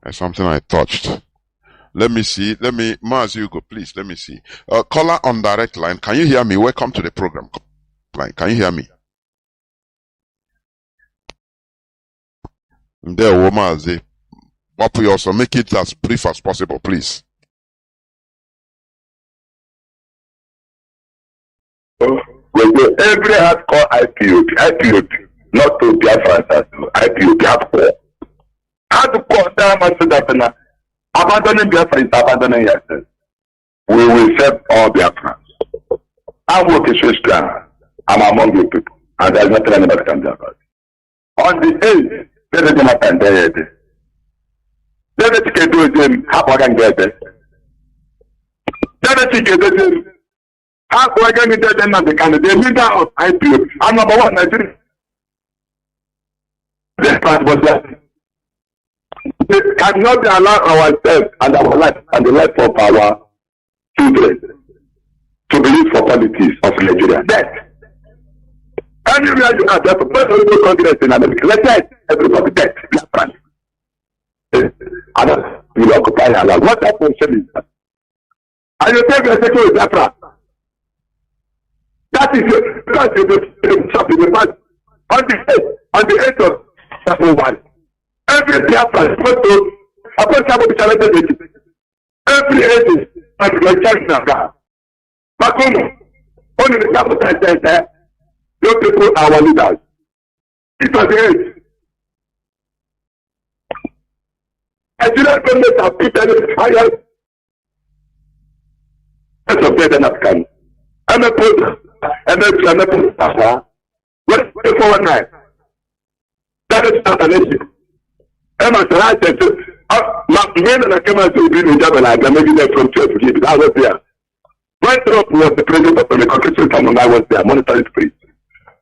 That's something I touched. Let me see. Mazi, you go, please. Let me see. Caller on direct line. Can you hear me? Welcome to the program. Line. Can you hear me? There, Mazi. Wapu, also make it as brief as possible, please. Every hardcore IPOP, not to Biafra, IPOP hardcore. Hardcore, that abandoning Biafra is abandoning yourself. We will serve all Biafrans. I'm working Christian. I'm among you people, and there's nothing anybody can do about it. On the 8th, there's a matter there. Let us get to them. How can get there? Let us get to them. How can get them? And the candidate leader of IPO. I'm number one. Nigeria. This part was that we cannot allow ourselves and our life and the life of our children to believe for politics of Nigeria. That anywhere you are, there's a personal confidence in America. Let everybody dead. And will occupy our land. What that position is that? And you take a second with Biafra. That is because you shop in the past. On the 8th of February, every Biafra is supposed to be challenged. Every age is like a challenge of God. Makumu, only the capital says your people are our leaders. It was the 8th. Nigerian government have put any higher of dead than Afghan. I'm a post. What 419? That is not an issue. I'm a said, men and I came out to be in Jabal, I can maybe there from 12 to give. I was there. When Trump was the president of the Constitution, I was there, monitoring space.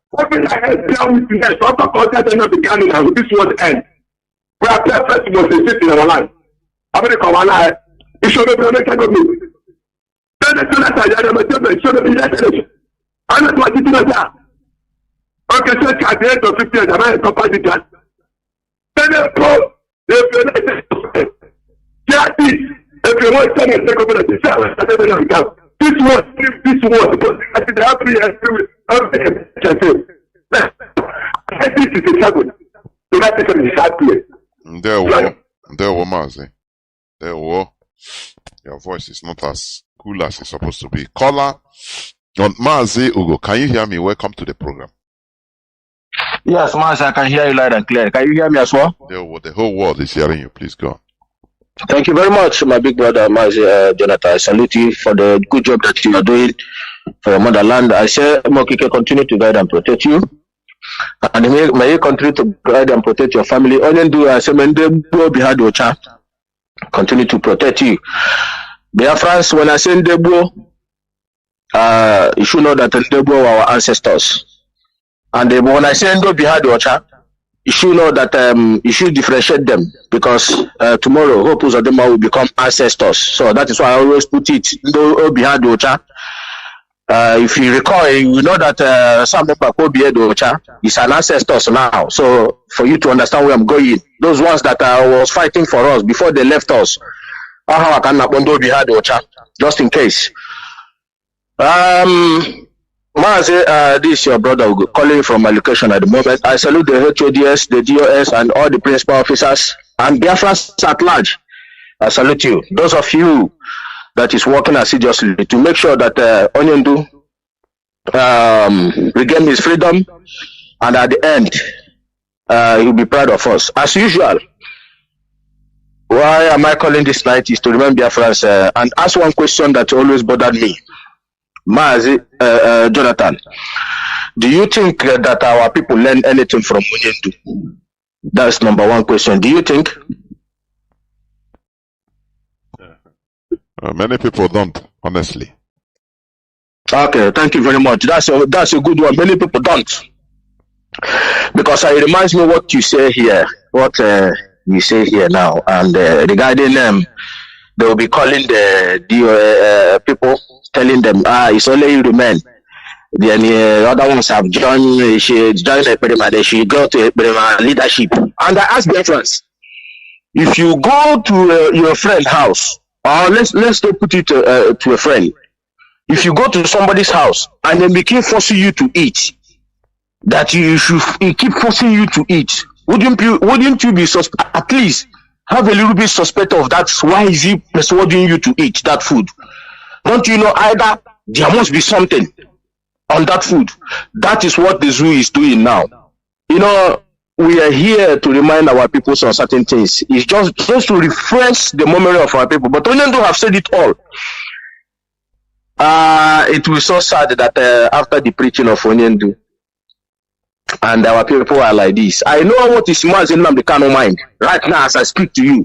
What will I have down with you guys? What about that and not the Kanu now? This was the end. We are perfect was existing in our life. America, our life. It should have been a government. Then the students should have been election. I'm not what you do that. Okay, so at the end of 50 years, I'm not a company that. Then they go, if you want to send a second minute, this was, I think this is a second. So that is a sharp place. There were Mazi. There were. Your voice is not as cool as it's supposed to be. Caller on Mazi Ugo, can you hear me? Welcome to the program. Yes, Mazi, I can hear you loud and clear. Can you hear me as well? The whole world is hearing you. Please go on. Thank you very much, my big brother Mazi Jonathan. I salute you for the good job that you are doing for your motherland. I say, Mokike, continue to guide and protect you. And may you continue to guide and protect your family. Continue to protect you. Biafrans, when I say Ndebo, you should know that Ndebo were our ancestors. And when I say Ndo Bihadocha, you should know that you should differentiate them, because tomorrow Hopus of them will become ancestors. So that is why I always put it Ndo Bihadocha. If you recall, you know that Sam Ocha is an ancestor now. So for you to understand where I'm going, those ones that was fighting for us before they left us, just in case. Mazi, this is your brother calling from my location at the moment. I salute the HODS, the DOS, and all the principal officers and Biafrans at large. I salute you. Those of you that is working assiduously to make sure that Onyendu regain his freedom, and at the end, he'll be proud of us. As usual, why am I calling this night is to remember Biafrans and ask one question that always bothered me. Mazi, Jonathan, do you think that our people learn anything from Onyendu? That's number one question. Do you think? Many people don't, honestly. Okay, thank you very much. That's a good one. Many people don't, because it reminds me what you say here, you say here now, and regarding them, they will be calling the people, telling them, it's only you remain. Then the other ones have joined. She joined the Perima. They should go to Perima leadership. And I asked their friends, If you go to your friend's house, or let's put it to a friend. If you go to somebody's house and they begin forcing you to eat, that you should keep forcing you to eat, wouldn't you be at least have a little bit suspect of that? Why is he persuading you to eat that food? Don't you know either there must be something on that food? That is what the zoo is doing now. You know, we are here to remind our people on certain things. It's just to refresh the memory of our people. But Onyendu have said it all. It was so sad that after the preaching of Onyendu, and our people are like this. I know what is Mazi Nnamdi Kanu mind right now as I speak to you.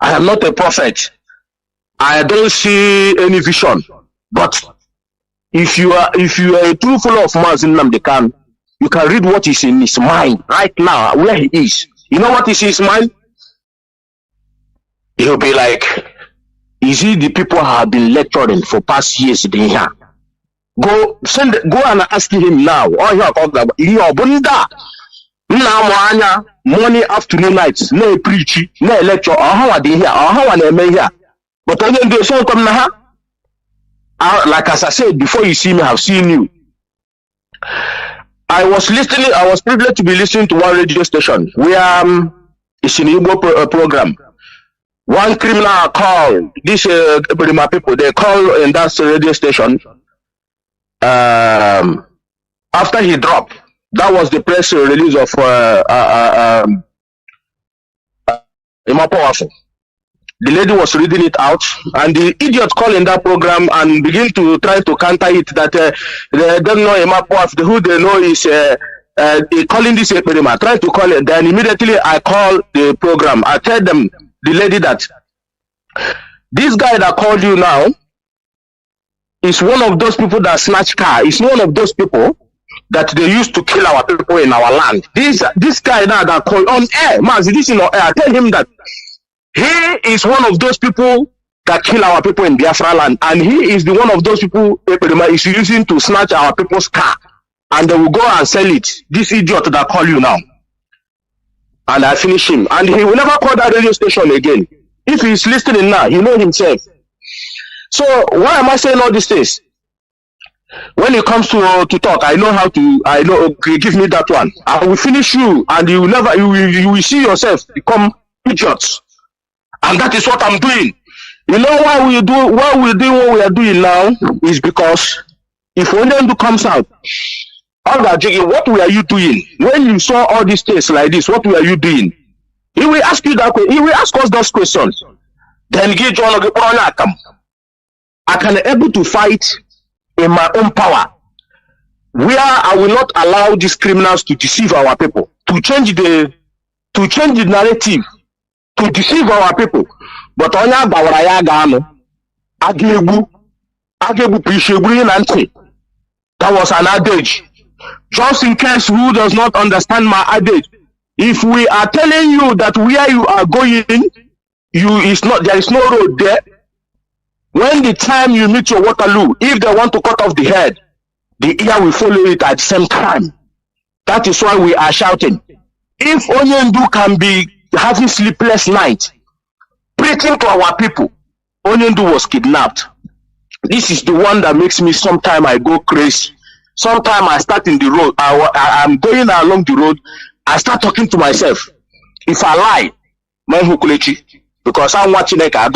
I am not a prophet. I don't see any vision. But if you are a true follower of Mazi Nnamdi Kanu, you can read what is in his mind right now, where he is. You know what is in his mind? He'll be like, is it the people who have been lecturing for past years in here? Go and ask him now. Morning, afternoon, nights, no preach, no lecture, or how are they here, or how are they here? But when they so come now, like as I said before, you see me, I've seen you. I was privileged to be listening to one radio station where it's an Igbo program. One criminal called this my people. They call in that radio station. After he dropped, that was the press release of Imapowafu. The lady was reading it out, and the idiot called in that program and begin to try to counter it that they don't know Imapowafu. Who they know is calling this Epidema. Try to call it. Then immediately I call the program. I tell them, the lady, that this guy that called you now is one of those people that snatch car. It's one of those people that they used to kill our people in our land. This guy now that called on air, Mazi, this is on air. I tell him that he is one of those people that kill our people in Biafra land, and he is the one of those people is using to snatch our people's car, and they will go and sell it. This idiot that call you now. And I finish him, and he will never call that radio station again. If he's listening now, he know himself. So why am I saying all these things? When it comes to talk, I know how to. I know. Okay, give me that one. I will finish you, and you will see yourself become idiots. And that is what I'm doing. You know why we do what we are doing now is because if Onyendu comes out, what were you doing when you saw all these things like this? What were you doing? He will ask you that. He will ask us those questions. Then give John I can able to fight in my own power, where I will not allow these criminals to deceive our people, to change the narrative, to deceive our people. But onya bawaraya gano, agebu pisheguri nanti. That was an adage. Just in case who does not understand my adage, if we are telling you that where you are going, there is no road there. When the time you meet your Waterloo, if they want to cut off the head, the ear will follow it at the same time. That is why we are shouting. If Onyendu can be having sleepless night, preaching to our people, Onyendu was kidnapped. This is the one that makes me, sometime I go crazy. Sometime I start in the road, I'm going along the road, I start talking to myself. If I lie, because I'm watching it, I'm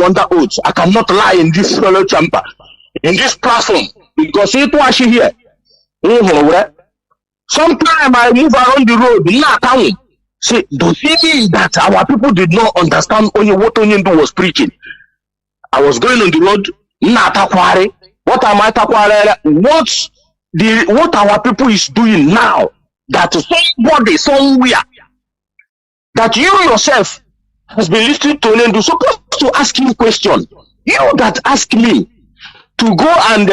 under oath. I cannot lie in this fellow chamber, in this platform, because it was here. Sometimes I move around the road, see, does it mean that our people did not understand what Onyendu was preaching? I was going on the road, what am I takware? What our people is doing now, that somebody somewhere, that you yourself has been listening to Onyendu, supposed to ask him question. You that ask me to go and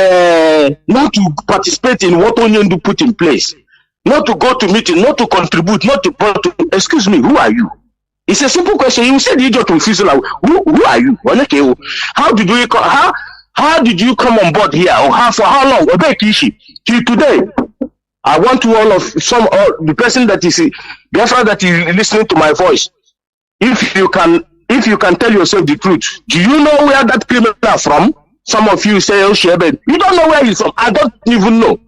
not to participate in what Onyendu put in place, not to go to meeting, not to contribute, not to excuse me, who are you? It's a simple question. You said the idiot will feel like, who are you? How did you come on board here? Or for how long? Till today. I want to all of the person that is Biafra that is listening to my voice. if you can tell yourself the truth, do you know where that criminal is from? Some of you say, oh, Shebe, you don't know where he's from. I don't even know.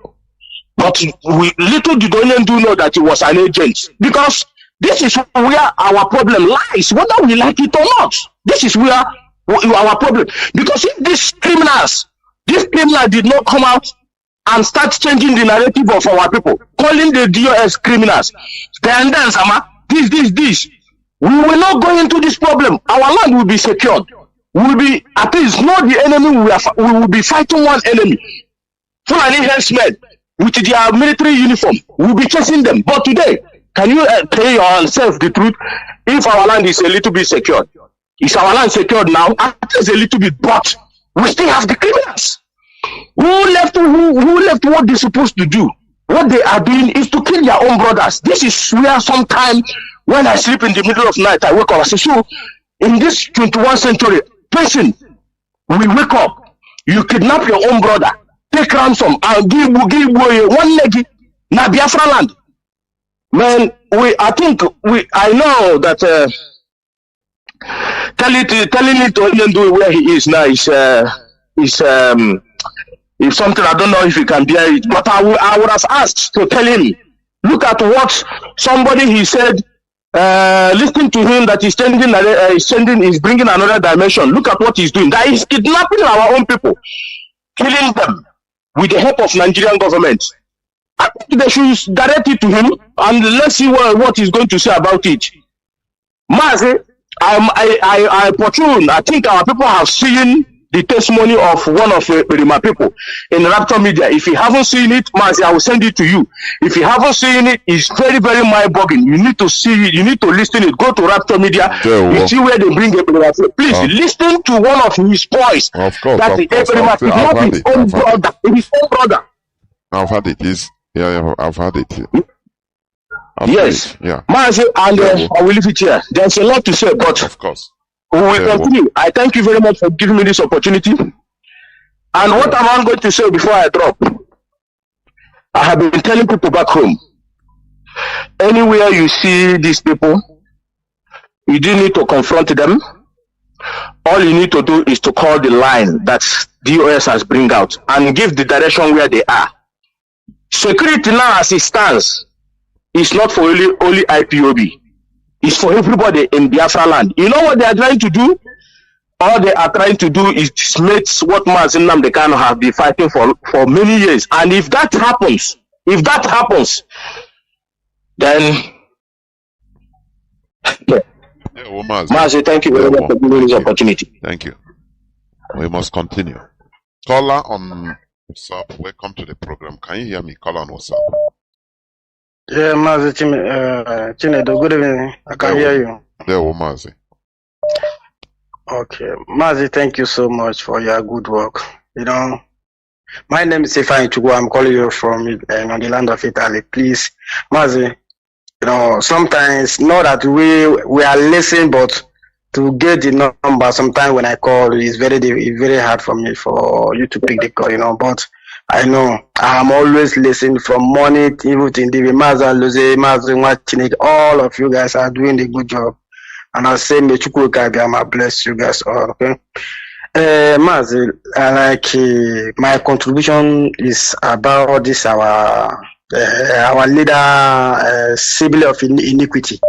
But we little did Onion do know that he was an agent. Because this is where our problem lies, whether we like it or not. This is where our problem. Because if this criminal did not come out and start changing the narrative of our people, calling the DOS criminals, then Sama, this. We will not go into this problem. Our land will be secured. We will be, at least not the enemy, we will be fighting one enemy. Fulani herdsmen with their military uniform, we will be chasing them. But today, can you tell yourself the truth? If our land is a little bit secured, is our land secured now? At least a little bit, but we still have the criminals. Who left what they're supposed to do? What they are doing is to kill their own brothers. This is where sometimes when I sleep in the middle of the night, I wake up. I say, so in this 21st century, person, we wake up, you kidnap your own brother, take ransom, and give one leg, na Biafra land. Man, I know that telling it to Nnamdi where he is now is something I don't know if he can bear it, but I would have asked to tell him, look at what somebody he said, listening to him that he's bringing another dimension. Look at what he's doing. That he's kidnapping our own people, killing them with the help of Nigerian government. I think they should direct it to him and let's see what he's going to say about it. Mazi, I think our people have seen the testimony of one of my people in Raptor Media. If you haven't seen it, Mazi, I will send it to you. If you haven't seen it, it's very, very mind-boggling. You need to see it. You need to listen it. Go to Raptor Media. You see where they bring it. Please listen to one of his boys. Of course. That's his own brother. I've had it. I've had it. Yes. Yeah. Mazi, and I will leave it here. There's a lot to say, but of course. We will continue. I thank you very much for giving me this opportunity. And what am I going to say before I drop? I have been telling people back home, anywhere you see these people, you do need to confront them. All you need to do is to call the line that DOS has bring out and give the direction where they are. Security now as it stands is not for only IPOB. It's for everybody in Biafra land. You know what they are trying to do? All they are trying to do is dismiss what Mazi Nnamdi Kanu have been fighting for many years. And if that happens, then Mazi, thank you very much for giving me this opportunity. Thank you. We must continue. Caller on WhatsApp, welcome to the program. Can you hear me? Caller on WhatsApp. Yeah, Mazi, Chinedu, good evening. I can hear you. There, Mazi. Okay, Mazi, thank you so much for your good work. You know, my name is Ifeanyi Chukwu. I'm calling you from on the land of Italy. Please, Mazi, you know, sometimes not that we are listening, but to get the number, sometimes when I call, it's very hard for me for you to pick the call, you know, but I know I'm always listening from morning even to the Mazi, all of you guys are doing a good job. And I say, may Chukwu Kagama bless you guys all, okay? Mazi, my contribution is about this, our leader, symbol of iniquity.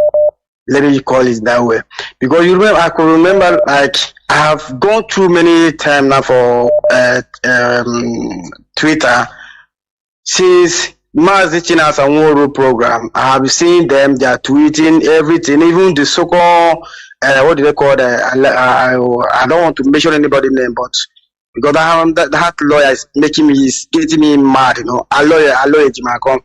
Let me call it that way. Because you remember, I could remember, like, I have gone through many times now for Twitter since Mazi China's Anworo program. I have seen them, they are tweeting everything, even the so-called, what do they call it? I don't want to mention anybody's name, but because that lawyer is getting me mad, you know. A lawyer, Jimakon.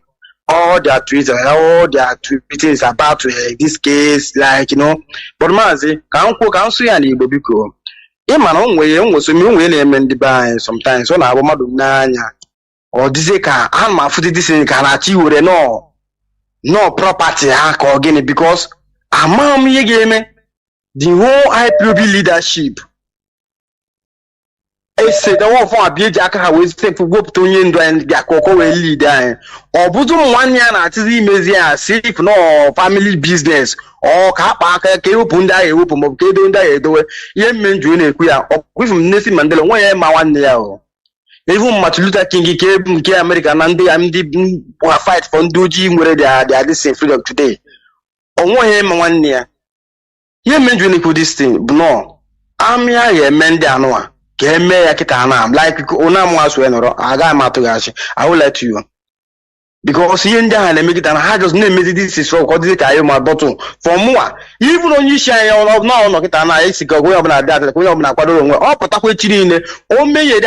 All their tweeting is about this case, like, you know. But Mazi, can't see any bobiko. Sometimes when I want or this I'm after this in Kanachi no property again because I'm the whole IPOB leadership say the one for a big jack, how we step to go to you and Gakoko will lead there. Or Butum 1 year at the Mazia, safe no family business, or Kapaka, Kepunda, Upum, Kedunda, do it. Yemen Junior, we are with Nelson Mandela 1 year, my 1 year. Even Martin Luther King came to America and they are fight for Duji where they are the same freedom today. On 1 year, 1 year. Yemen Junior this thing, no. I'm here, men down. Like I will let you because he and make it and I just name this is so called my bottle for more. Even on you share all now, look at an ice go up like that, we open a quadro or Pataquin, or may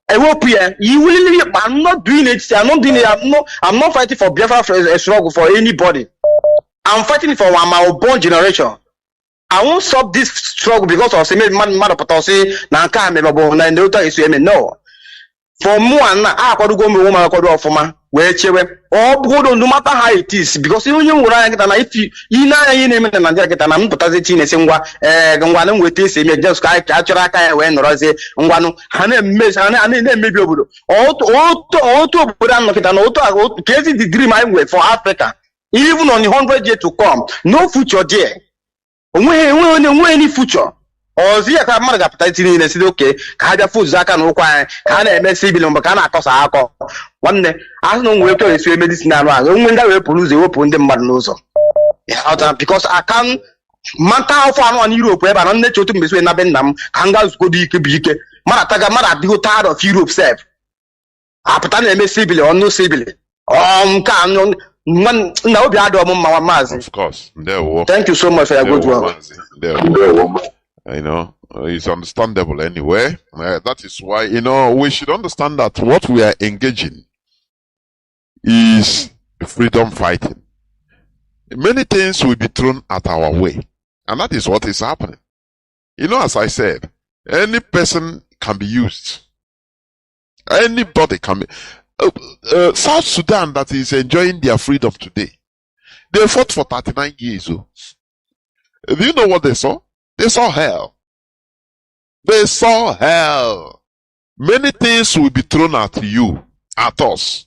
I hope you will. I'm not doing it. I'm not doing it. I'm not fighting for Biafra struggle for anybody. I'm fighting for my born generation. I won't stop this struggle because of say man potose na nka me bobo na ndota isu eme no. For more na akwado go me woman akwado ofuma we chewe obugo no matter how it is because you nwura kita na if you na yin na na Nigeria kita na mpotaze Chinese ngwa ngwa na nwete se me just ka achora aka we noroze ngwa no ha na emebi obodo oto obodo an kita na oto crazy the dream I wait for Africa even on the 100 years to come no future there. Any future. Or the Kamara appetite in the city, okay, Kaja food Zaka no quine, can a messy bill on Bacana Cosa. One day, I don't know where to say medicine now. When that will produce the open the Madnozo. Because I can't Manta of one Europe, where I'm not to miss when Nabendam, Kangas go big, Marataga Mara, be tired of Europe self. Appetite messy bill or no sibyl. Can Man, now be out of Mazi. Of course, there were. Thank you so much for your good work. You know, it's understandable anyway. That is why, you know, we should understand that what we are engaging is freedom fighting. Many things will be thrown at our way, and that is what is happening. You know, as I said, any person can be used. Anybody can be. South Sudan that is enjoying their freedom today, they fought for 39 years. Do you know what they saw? They saw hell. They saw hell. Many things will be thrown at you, at us.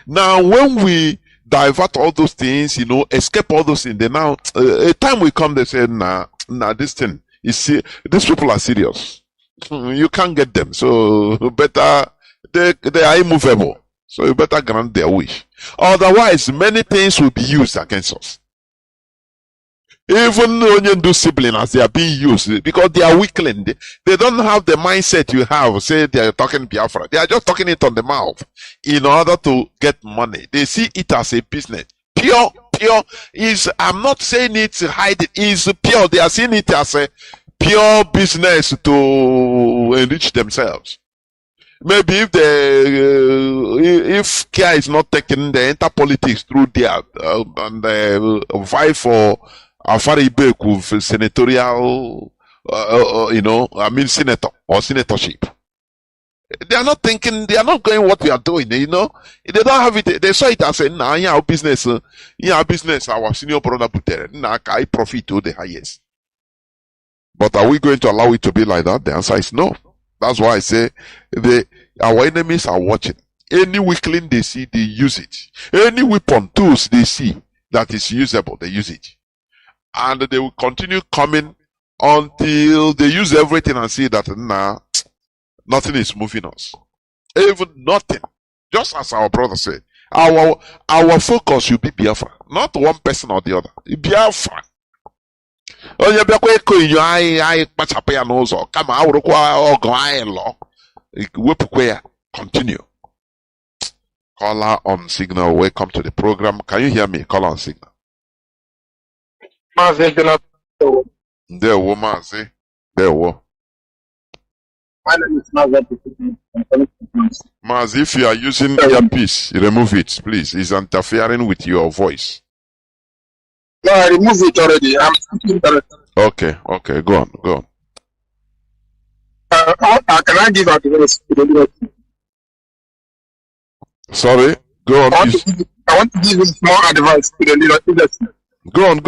Now, when we divert all those things, you know, escape all those things, then now, a time will come, they say, nah, this thing, these people are serious. You can't get them, so better, they are immovable. So you better grant their wish. Otherwise, many things will be used against us. Even Onyendu siblings, as they are being used, because they are weakling. They don't have the mindset you have. Say they are talking Biafra. They are just talking it on the mouth in order to get money. They see it as a business. Pure is, I'm not saying it's hide it, is pure. They are seeing it as a pure business to enrich themselves. Maybe if care is not taken, they enter politics through there and vie for Afaribeku senatorial, senator or senatorship. They are not thinking, they are not going what we are doing, you know. They don't have it, they saw it as a our business, our senior brother Butere, I profit to the highest. But are we going to allow it to be like that? The answer is no. That's why I say our enemies are watching. Any weakling they see, they use it. Any weapon, tools they see that is usable, they use it. And they will continue coming until they use everything and see that nothing is moving us. Even nothing. Just as our brother said, our focus should be Biafra, not one person or the other. Biafra. Onye bịakwa eko inyo anyị kpachapụ ya n'ụzọ kama awụrụkwa ọgụ anyị lọ wepụkwa ya. Continue. Caller on signal, welcome to the program. Can you hear me? Caller on signal. There wo Mazi. There wo. My name is Mazi. Mazi, if you are using earpiece, remove it, please. It's interfering with your voice. No, I removed it already. I'm speaking directly. Okay, go on. Can I give advice to the leadership? Sorry, go on. I want to give you small advice to the leadership. Go on.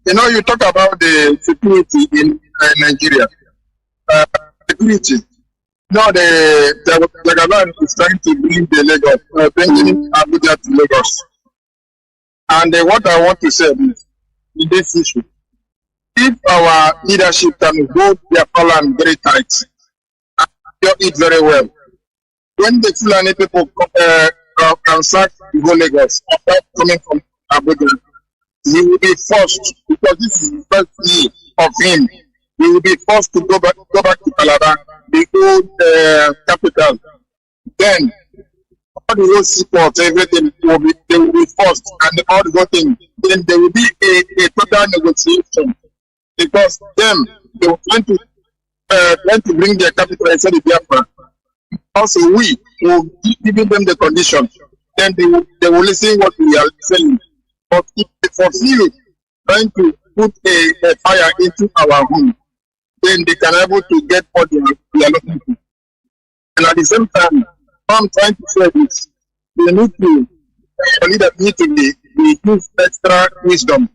You know, you talk about the security in Nigeria. Security. No, the government is trying to bring the Lagos, bringing Abuja to Lagos. And what I want to say is, in this issue, if our leadership can hold their plan very tight, and do it very well, when the Fulani people can sack to go Lagos after coming from Abuja, he will be forced, because this is the first year of him, he will be forced to go back to Calabar, the old capital. Then all the whole support, everything they will be forced, and all the whole thing. Then there will be a total negotiation, because them they will try to bring their capital inside the Biafra. Also, we will be giving them the condition. Then they will listen what we are saying. But if they fulfill trying to put a fire into our home, then they can able to get what they are looking for. And at the same time, I'm trying to say this: they need to, leaders need to use extra wisdom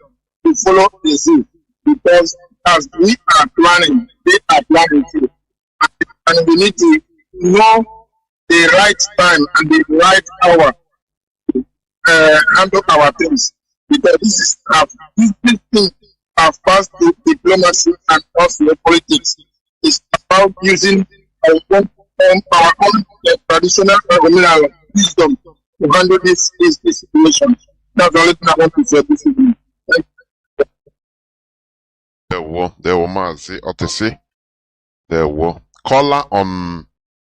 to follow the zoo, because as we are planning, they are planning too, and we need to know the right time and the right hour to handle our things, because this thing have passed to diplomacy and also politics. It's about using our own traditional communal wisdom to handle this situation. That's the only thing I want to say this evening. There were Mazi, Otisi. There were caller on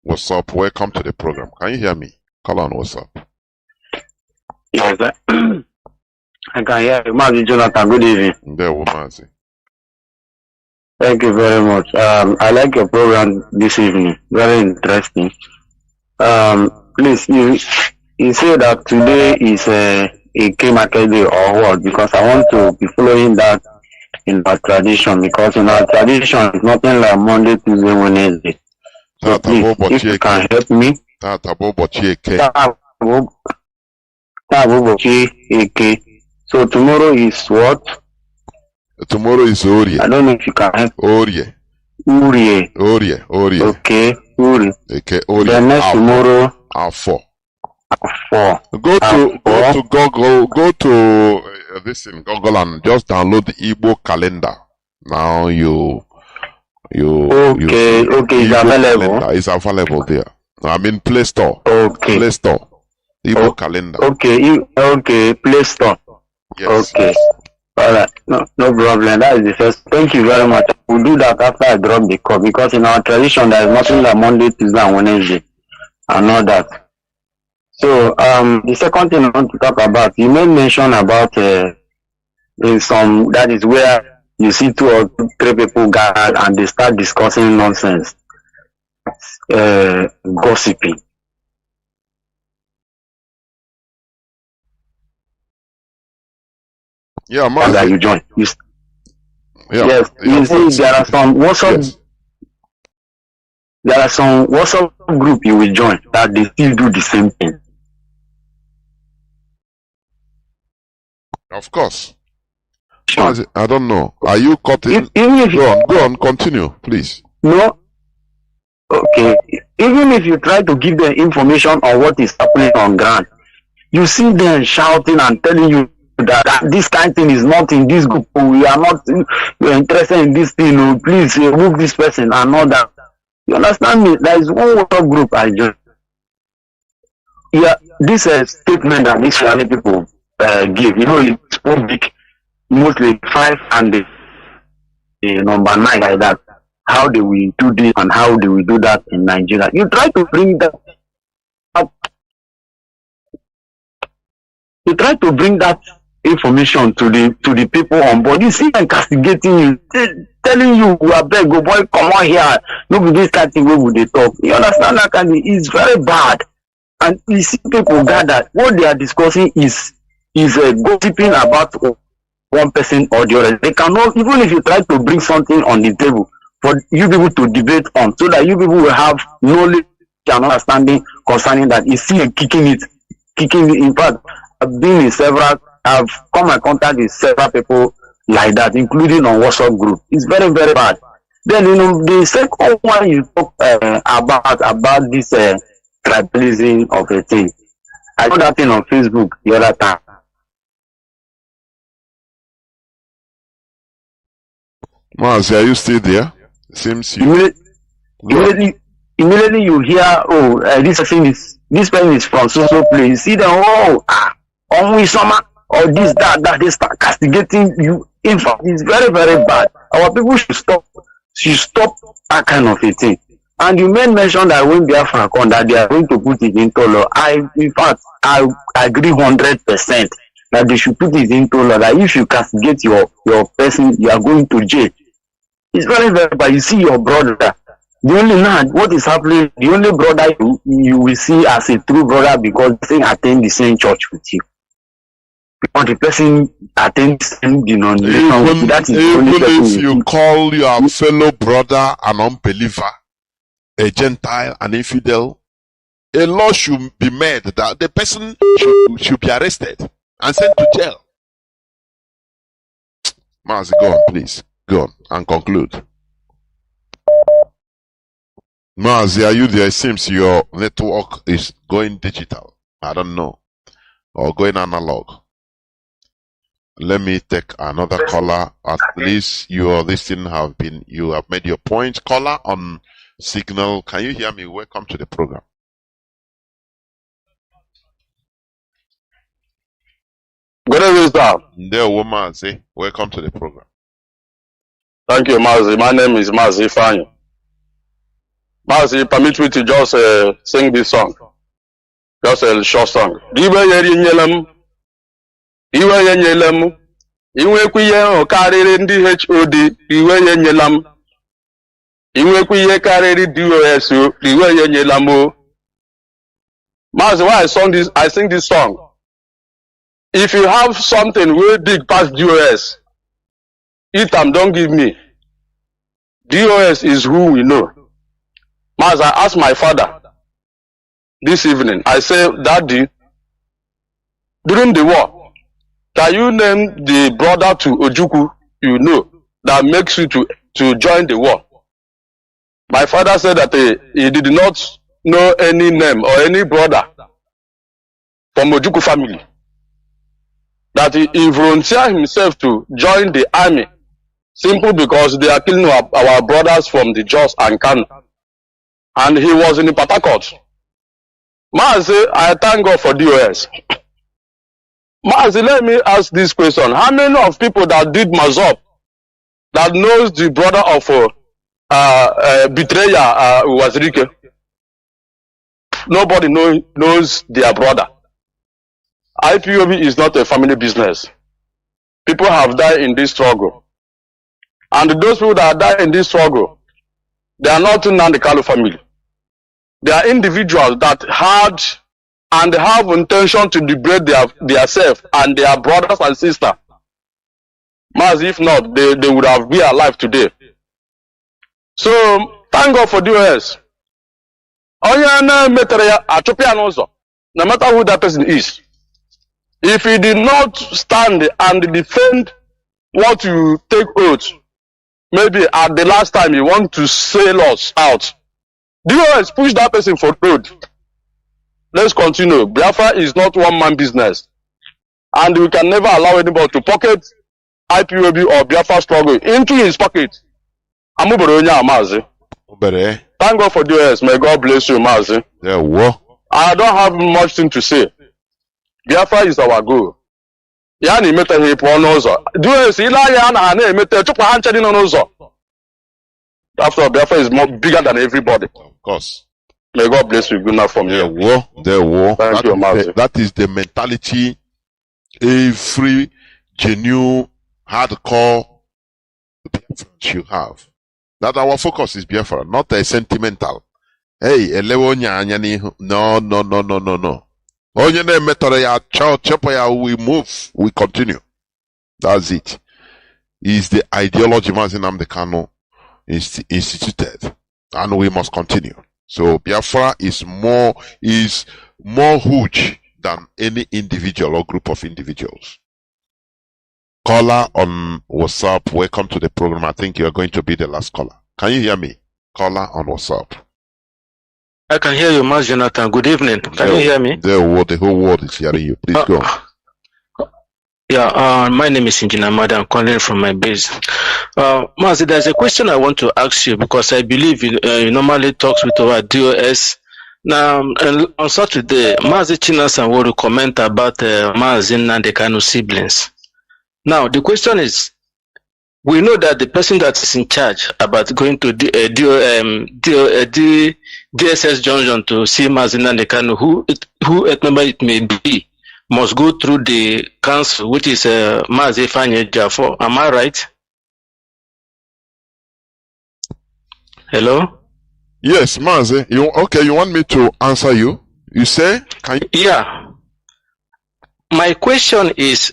WhatsApp. Welcome to the program. Can you hear me? Caller on WhatsApp. Yes, I can hear you. Mazi Jonathan, good evening. There were Mazi. Thank you very much. I like your program this evening. Very interesting. Please, you say that today is a K-market day or what? Because I want to be following that in our tradition, because in our tradition it's nothing like Monday, Tuesday, Wednesday. So please, if you can help me. So tomorrow is what? Tomorrow is Orie. I don't know if you can help. Orie. Okay, Uri. Okay, Orie. The next tomorrow. Afo. Go to Google. Go to this in Google and just download the Igbo calendar. Now Okay, it's available. It's available there. I mean Play Store. Okay. Play Store. Igbo calendar. Okay, Play Store. Yes. Okay. Alright, no problem. That is the first. Thank you very much. We'll do that after I drop the call, because in our tradition there is nothing like Monday, Tuesday, and Wednesday, and all that. So the second thing I want to talk about, you made mention about in some, that is where you see 2 or 3 people gather and they start discussing nonsense, gossiping. Yeah, man. That you join. Yes, you see, there are some WhatsApp group you will join that they still do the same thing. Of course. I don't know. Are you cutting? Go on, continue, please. No. Okay. Even if you try to give them information on what is happening on ground, you see them shouting and telling you that this kind of thing is not in this group. We are not interested in this thing. Please remove this person and all that. You understand me? There is one WhatsApp group I joined. Yeah, this statement that these Fulani people give, it's public, mostly 5 and the number 9 like that. How they will do this and how they will do that in Nigeria. You try to bring that up. You try to bring that information to the people on board. You see them castigating you, telling you, "We are beg, go boy, come on here. Look at this kind of thing where would they talk." You understand that kind of thing? It's very bad. And you see people gather. What they are discussing is gossiping about one person or the other. They cannot, even if you try to bring something on the table for you people to debate on, so that you people will have knowledge and understanding concerning that. You see kicking it. In fact, I've come in contact with several people like that, including on WhatsApp group. It's very, very bad. Then, you know, the second one you talk about this tribalism of a thing. I saw that thing on Facebook the other time. Mazi, are you still there? Seems you. Immediately you hear, oh, this person is from so place. You see them, on we summer, or this, that, they start castigating you. In fact, it's very, very bad. Our people should stop that kind of a thing. And you made mention that when Biafra come, that they are going to put it into law. In fact, I agree 100% that they should put it into law, that if you castigate your person, you are going to jail. It's very, very bad. You see your brother. The only man, what is happening, the only brother you will see as a true brother because the thing attend the same church with you. Because the person attends the same denomination. That is the only person. If you call your fellow brother an unbeliever, a Gentile, an infidel, a law should be made that the person should be arrested and sent to jail. Mazi, go on, please. Go on and conclude. Mazi, are you there? It seems your network is going digital. I don't know. Or going analog. Let me take another caller. At least you have made your point. Caller on Signal. Can you hear me? Welcome to the program. Good evening, sir. There, Mazi. Welcome to the program. Thank you, Mazi. My name is Mazi Fanyo. Mazi, permit me to just sing this song. Just a short song. Iwe ye nyela m inwekwa ihe o karịrị ndị HOD iwe ye nyela m inwekwa ihe karịrị DOS iwe ye nyela m. Mazi, why I sing this song. If you have something wey big past DOS, eat am, don't give me. DOS is who we know. Mazi, I asked my father this evening, I say, Daddy, during the war, can you name the brother to Ojukwu you know that makes you to join the war? My father said that he did not know any name or any brother from Ojukwu family. That he volunteered himself to join the army simply because they are killing our brothers from the Jos and Kanu. And he was in the Port Harcourt. Mazi, I thank God for DOS. Mazi, let me ask this question. How many of people that did Mazop that knows the brother of betrayer Wazirike? Nobody knows their brother. IPOB is not a family business. People have died in this struggle. And those people that died in this struggle, they are not in the Kanu family. They are individuals that had and have intention to liberate their self and their brothers and sisters. Mazi, if not, they would have been alive today. So, thank God for DOS. No matter who that person is, if he did not stand and defend what you take oath, maybe at the last time you want to sail us out, DOS push that person for road. Let's continue. Biafra is not one-man business. And we can never allow anybody to pocket IPOB or Biafra struggle into his pocket. Thank God for DOS. May God bless you, Mazi. I don't have much thing to say. Biafra is our goal. Yani meta hipo onozo. DOS ila yana na meta chukwa hancha di onozo. After all, Biafra is more bigger than everybody. Of course. May God bless you. Good enough from here. Thank you, Mazi. That is the mentality every genuine hardcore Biafra should have. That our focus is Biafra, not a sentimental. Hey, no. We move, we continue. That's it. Is the ideology Mazi Nnamdi Kanu instituted, and we must continue. So Biafra is more huge than any individual or group of individuals. Caller on WhatsApp, welcome to the program. I think you are going to be the last caller. Can you hear me? Caller on WhatsApp. I can hear you, Mas Jonathan. Good evening. Can you hear me? The whole world is hearing you. Please go. Yeah, my name is Engineer Mada. I'm calling from my base. Mazi, there's a question I want to ask you because I believe you normally talk with our DOS. Now, on Saturday, Mazi Chinasan will comment about Mazi Nnamdi Kanu siblings. Now, the question is, we know that the person that is in charge about going to DSS Junction to see Mazi Nnamdi Kanu, whoever it may be, must go through the council, which is Mazi Jafo. Am I right? Hello? Yes, Mazi. You want me to answer you? You say? Can you? Yeah. My question is,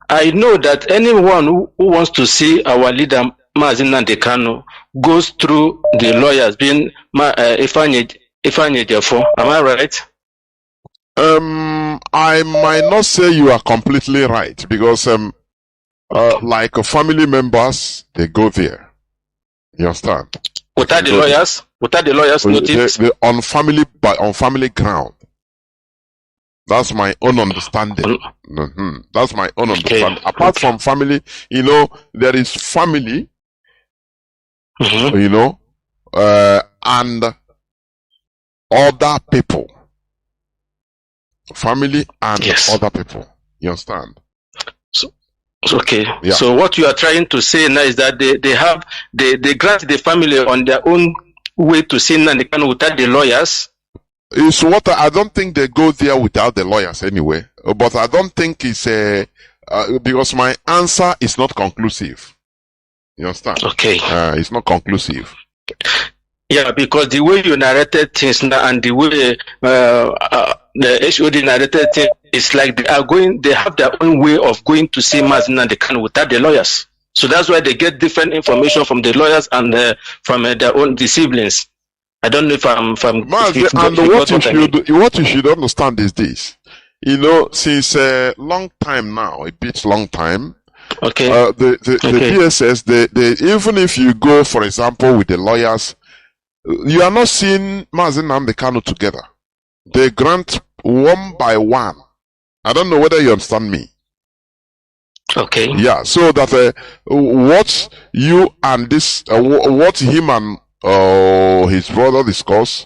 I know that anyone who wants to see our leader, Mazi Nnamdi Kanu, goes through the lawyers, being Ifanye Jafo. Am I right? I might not say you are completely right because like family members, they go there. You understand? Without the lawyers? Without the lawyers' notice? They on family ground. That's my own understanding. That's my own understanding. Apart from family, there is family, and other people. Family and other people. You understand? Okay. Yeah. So what you are trying to say now is that they grant the family on their own way to see Nnamdi Kanu without the lawyers. It's what I don't think they go there without the lawyers anyway. But I don't think it's because my answer is not conclusive. You understand? Okay. It's not conclusive. Yeah, because the way you narrated things now and the way the HOD narrated things, it's like they have their own way of going to see Mazi Nnamdi Kanu without the lawyers. So that's why they get different information from the lawyers and from their own siblings. I don't know if I'm Mazi, what you should understand is this. Since a long time now, a bit long time, okay. The DSS, they even if you go, for example, with the lawyers, you are not seeing Mazi Nnamdi Kanu together. They grant one by one. I don't know whether you understand me. Okay. Yeah, so that what you and this, what him and his brother discuss,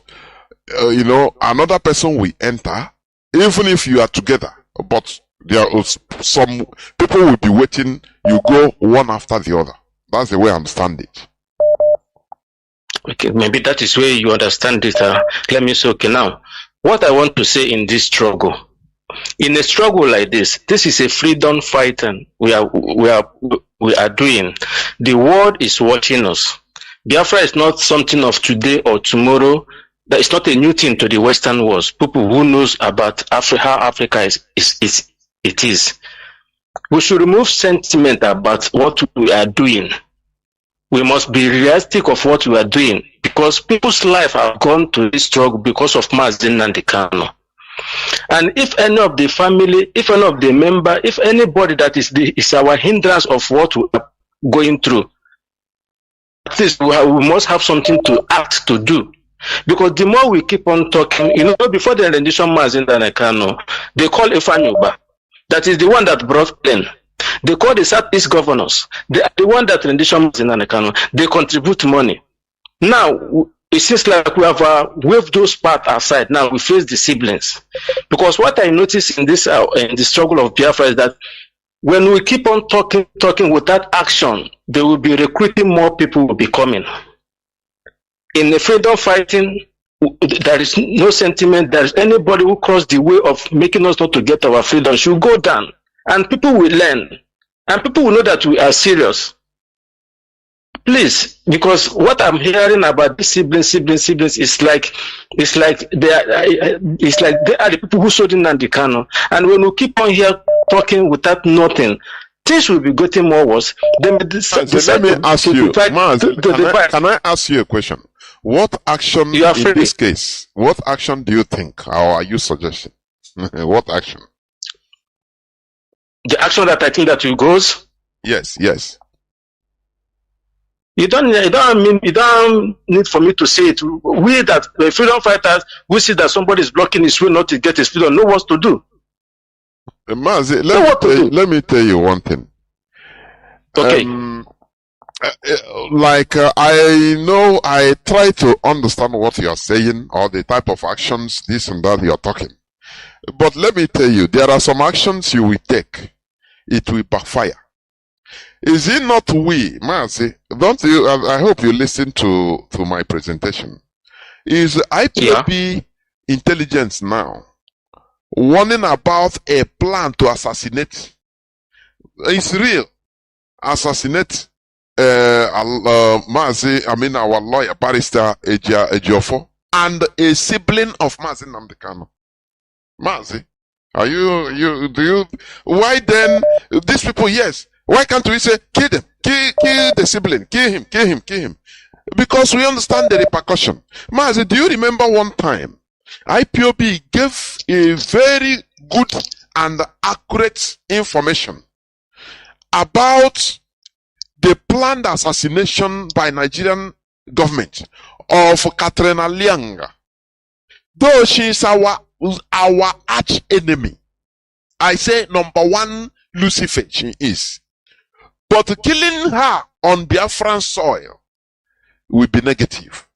another person will enter, even if you are together. But there are some people will be waiting. You go one after the other. That's the way I understand it. Okay, maybe that is where you understand it. Let me say, okay, now, what I want to say in this struggle, in a struggle like this is a freedom fighting we are doing. The world is watching us. Biafra is not something of today or tomorrow. That is not a new thing to the Western world. People who knows about Africa, how Africa is. We should remove sentiment about what we are doing. We must be realistic of what we are doing because people's life have gone to this struggle because of Mazi Nnamdi Kanu. And if any of the family, if any of the member, if anybody that is our hindrance of what we are going through, at least we must have something to act to do. Because the more we keep on talking, before the rendition Mazi Nnamdi Kanu, they call Ifanyuba. That is the one that brought plane. They call the Southeast governors. They are the one that rendition Mazi Nnamdi Kanu. They contribute money. Now, it seems like we have waved those parts aside. Now we face the siblings. Because what I notice in this in the struggle of Biafra is that when we keep on talking without action, they will be recruiting more people will be coming. In the freedom fighting, there is no sentiment. There is anybody who crossed the way of making us not to get our freedom should go down. And people will learn. And people will know that we are serious. Please, because what I'm hearing about these siblings is like they are the people who sold in Nnamdi Kanu. And when we keep on here talking without nothing, things will be getting more worse. Let me ask you, can I ask you a question? What action in this case? What action do you think, or are you suggesting? What action? the action that I think that you goes. Yes, yes. You don't need for me to say it. We that the freedom fighters, we see that somebody is blocking his way not to get his freedom. Know what to do. Mazi, let me tell you one thing. Okay. I know I try to understand what you are saying or the type of actions, this and that you are talking. But let me tell you, there are some actions you will take. It will backfire. Is it not we, Mazi? Don't you? I hope you listen to my presentation. Is IPOB intelligence now warning about a plan to assassinate? It's real. Assassinate Mazi, our lawyer, barrister Ejiofo, and a sibling of Mazi Nnamdi Kanu. Mazi, why then, these people, yes, why can't we say, kill them, kill the sibling, kill him? Because we understand the repercussion. Mazi, do you remember one time, IPOB gave a very good and accurate information about the planned assassination by Nigerian government of Katrina Lianga. Though she is our arch enemy, I say number one Lucifer she is. But killing her on Biafran soil will be negative.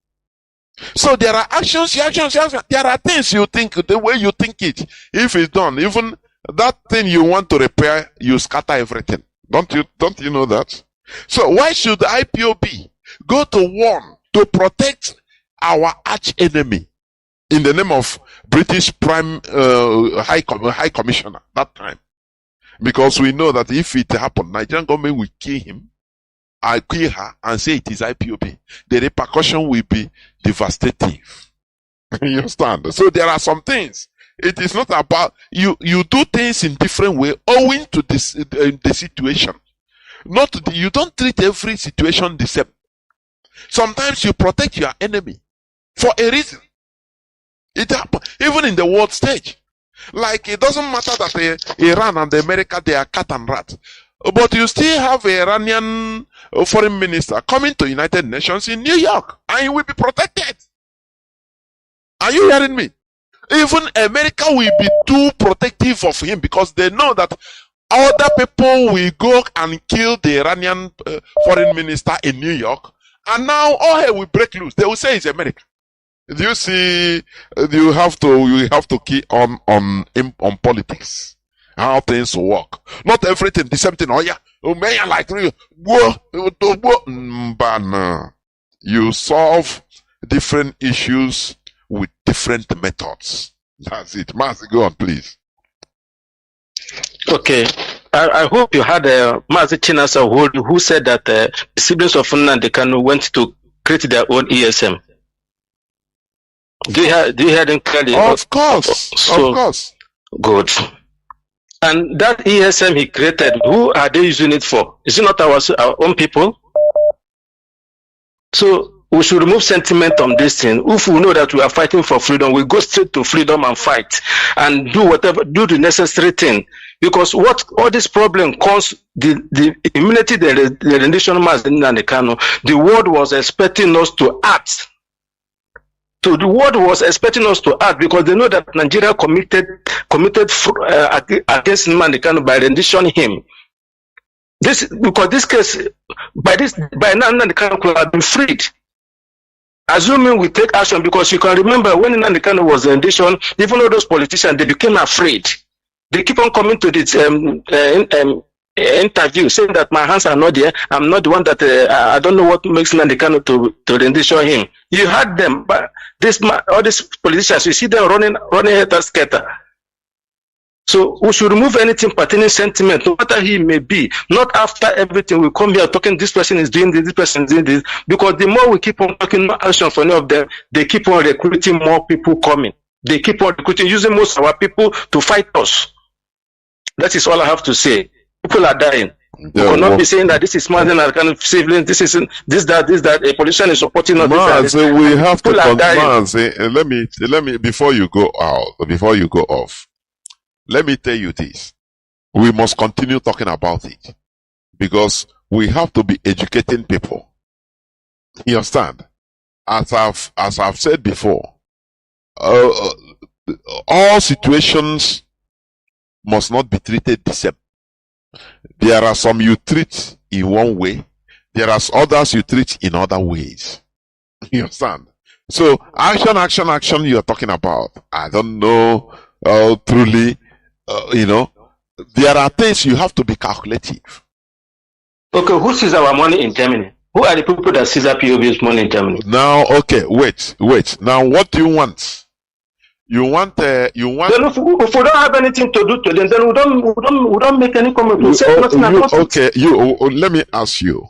So there are actions. There are things you think, the way you think it. If it's done, even that thing you want to repair, you scatter everything. Don't you know that? So why should IPOB go to war to protect our arch enemy in the name of British High Commissioner that time? Because we know that if it happened, Nigerian government will kill him, kill her, and say it is IPOB. The repercussion will be devastative. You understand? So there are some things. It is not about you do things in different way owing to this the situation. You don't treat every situation the same. Sometimes you protect your enemy for a reason. It happens even in the world stage. Like it doesn't matter that Iran and America, they are cat and rat, but you still have an Iranian foreign minister coming to United Nations in New York, and he will be protected. Are you hearing me? Even America will be too protective of him because they know that other people will go and kill the Iranian foreign minister in New York, and now all hell will break loose. They will say it's America. Do you see? You have to key on politics, how things work. Not everything the same thing. Oh yeah, man, like but no. You solve different issues with different methods. That's it. Mazi, go on, please. Okay. I hope you had Mazi Chinedu who said that the siblings of Nnamdi Kanu went to create their own ESM. Do you hear them clearly? Of course. So, of course. Good. And that ESM he created, who are they using it for? Is it not our own people? So we should remove sentiment on this thing. If we know that we are fighting for freedom, we go straight to freedom and fight and do the necessary thing. Because what all this problem comes, the immunity, the rendition Mazi Nnamdi Kanu, the world was expecting us to act. So the world was expecting us to act because they know that Nigeria committed against Nnamdi Kanu by renditioning him. Because this case by Nnamdi Kanu could have been freed. Assuming we take action, because you can remember when Nnamdi Kanu was renditioned, even all those politicians, they became afraid. They keep on coming to this interview saying that my hands are not there. I'm not the one that I don't know what makes Nnamdi Kanu to rendition him. You had them, but all these politicians, you see them running helter skelter. So we should remove anything pertaining sentiment, no matter he may be. Not after everything we come here talking, this person is doing this person is doing this. Because the more we keep on talking, no action for any of them, they keep on recruiting more people coming. They keep on recruiting, using most of our people to fight us. That is all I have to say. People are dying. We cannot be saying that this is more than a kind of civilian, this isn't this, that, a politician is supporting us. Mazi, we have to Mazi, let me before you go off, let me tell you this. we must continue talking about it because we have to be educating people. You understand? As I've said before, all situations must not be treated the same. There are some you treat in one way, there are others you treat in other ways. You understand? So action you are talking about, I don't know truly, there are things you have to be calculative. Okay, who sees our money in Germany? Who are the people that seize POB's money in Germany? Now, okay, wait. Now, what do you want? You want. Then if we don't have anything to do to them, then we don't make any comment. Okay, let me ask you.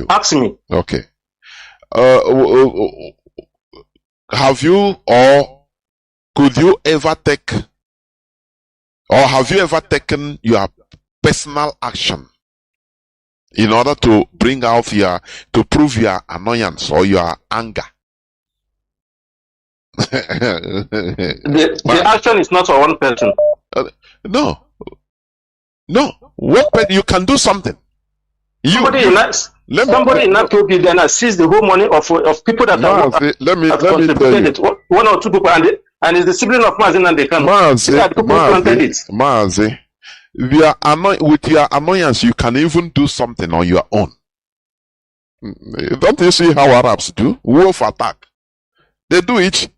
Ask me. Okay. Have you or could you ever take, or have you ever taken your personal action in order to bring out to prove your annoyance or your anger? The action is not for one person. No. You can do something. Somebody in that POB then sees the whole money of people that are let me tell you. One or two people, and it's the sibling of Mazi and they can. Mazi, with your annoyance, you can even do something on your own. Don't you see how Arabs do? Wolf attack. They do it.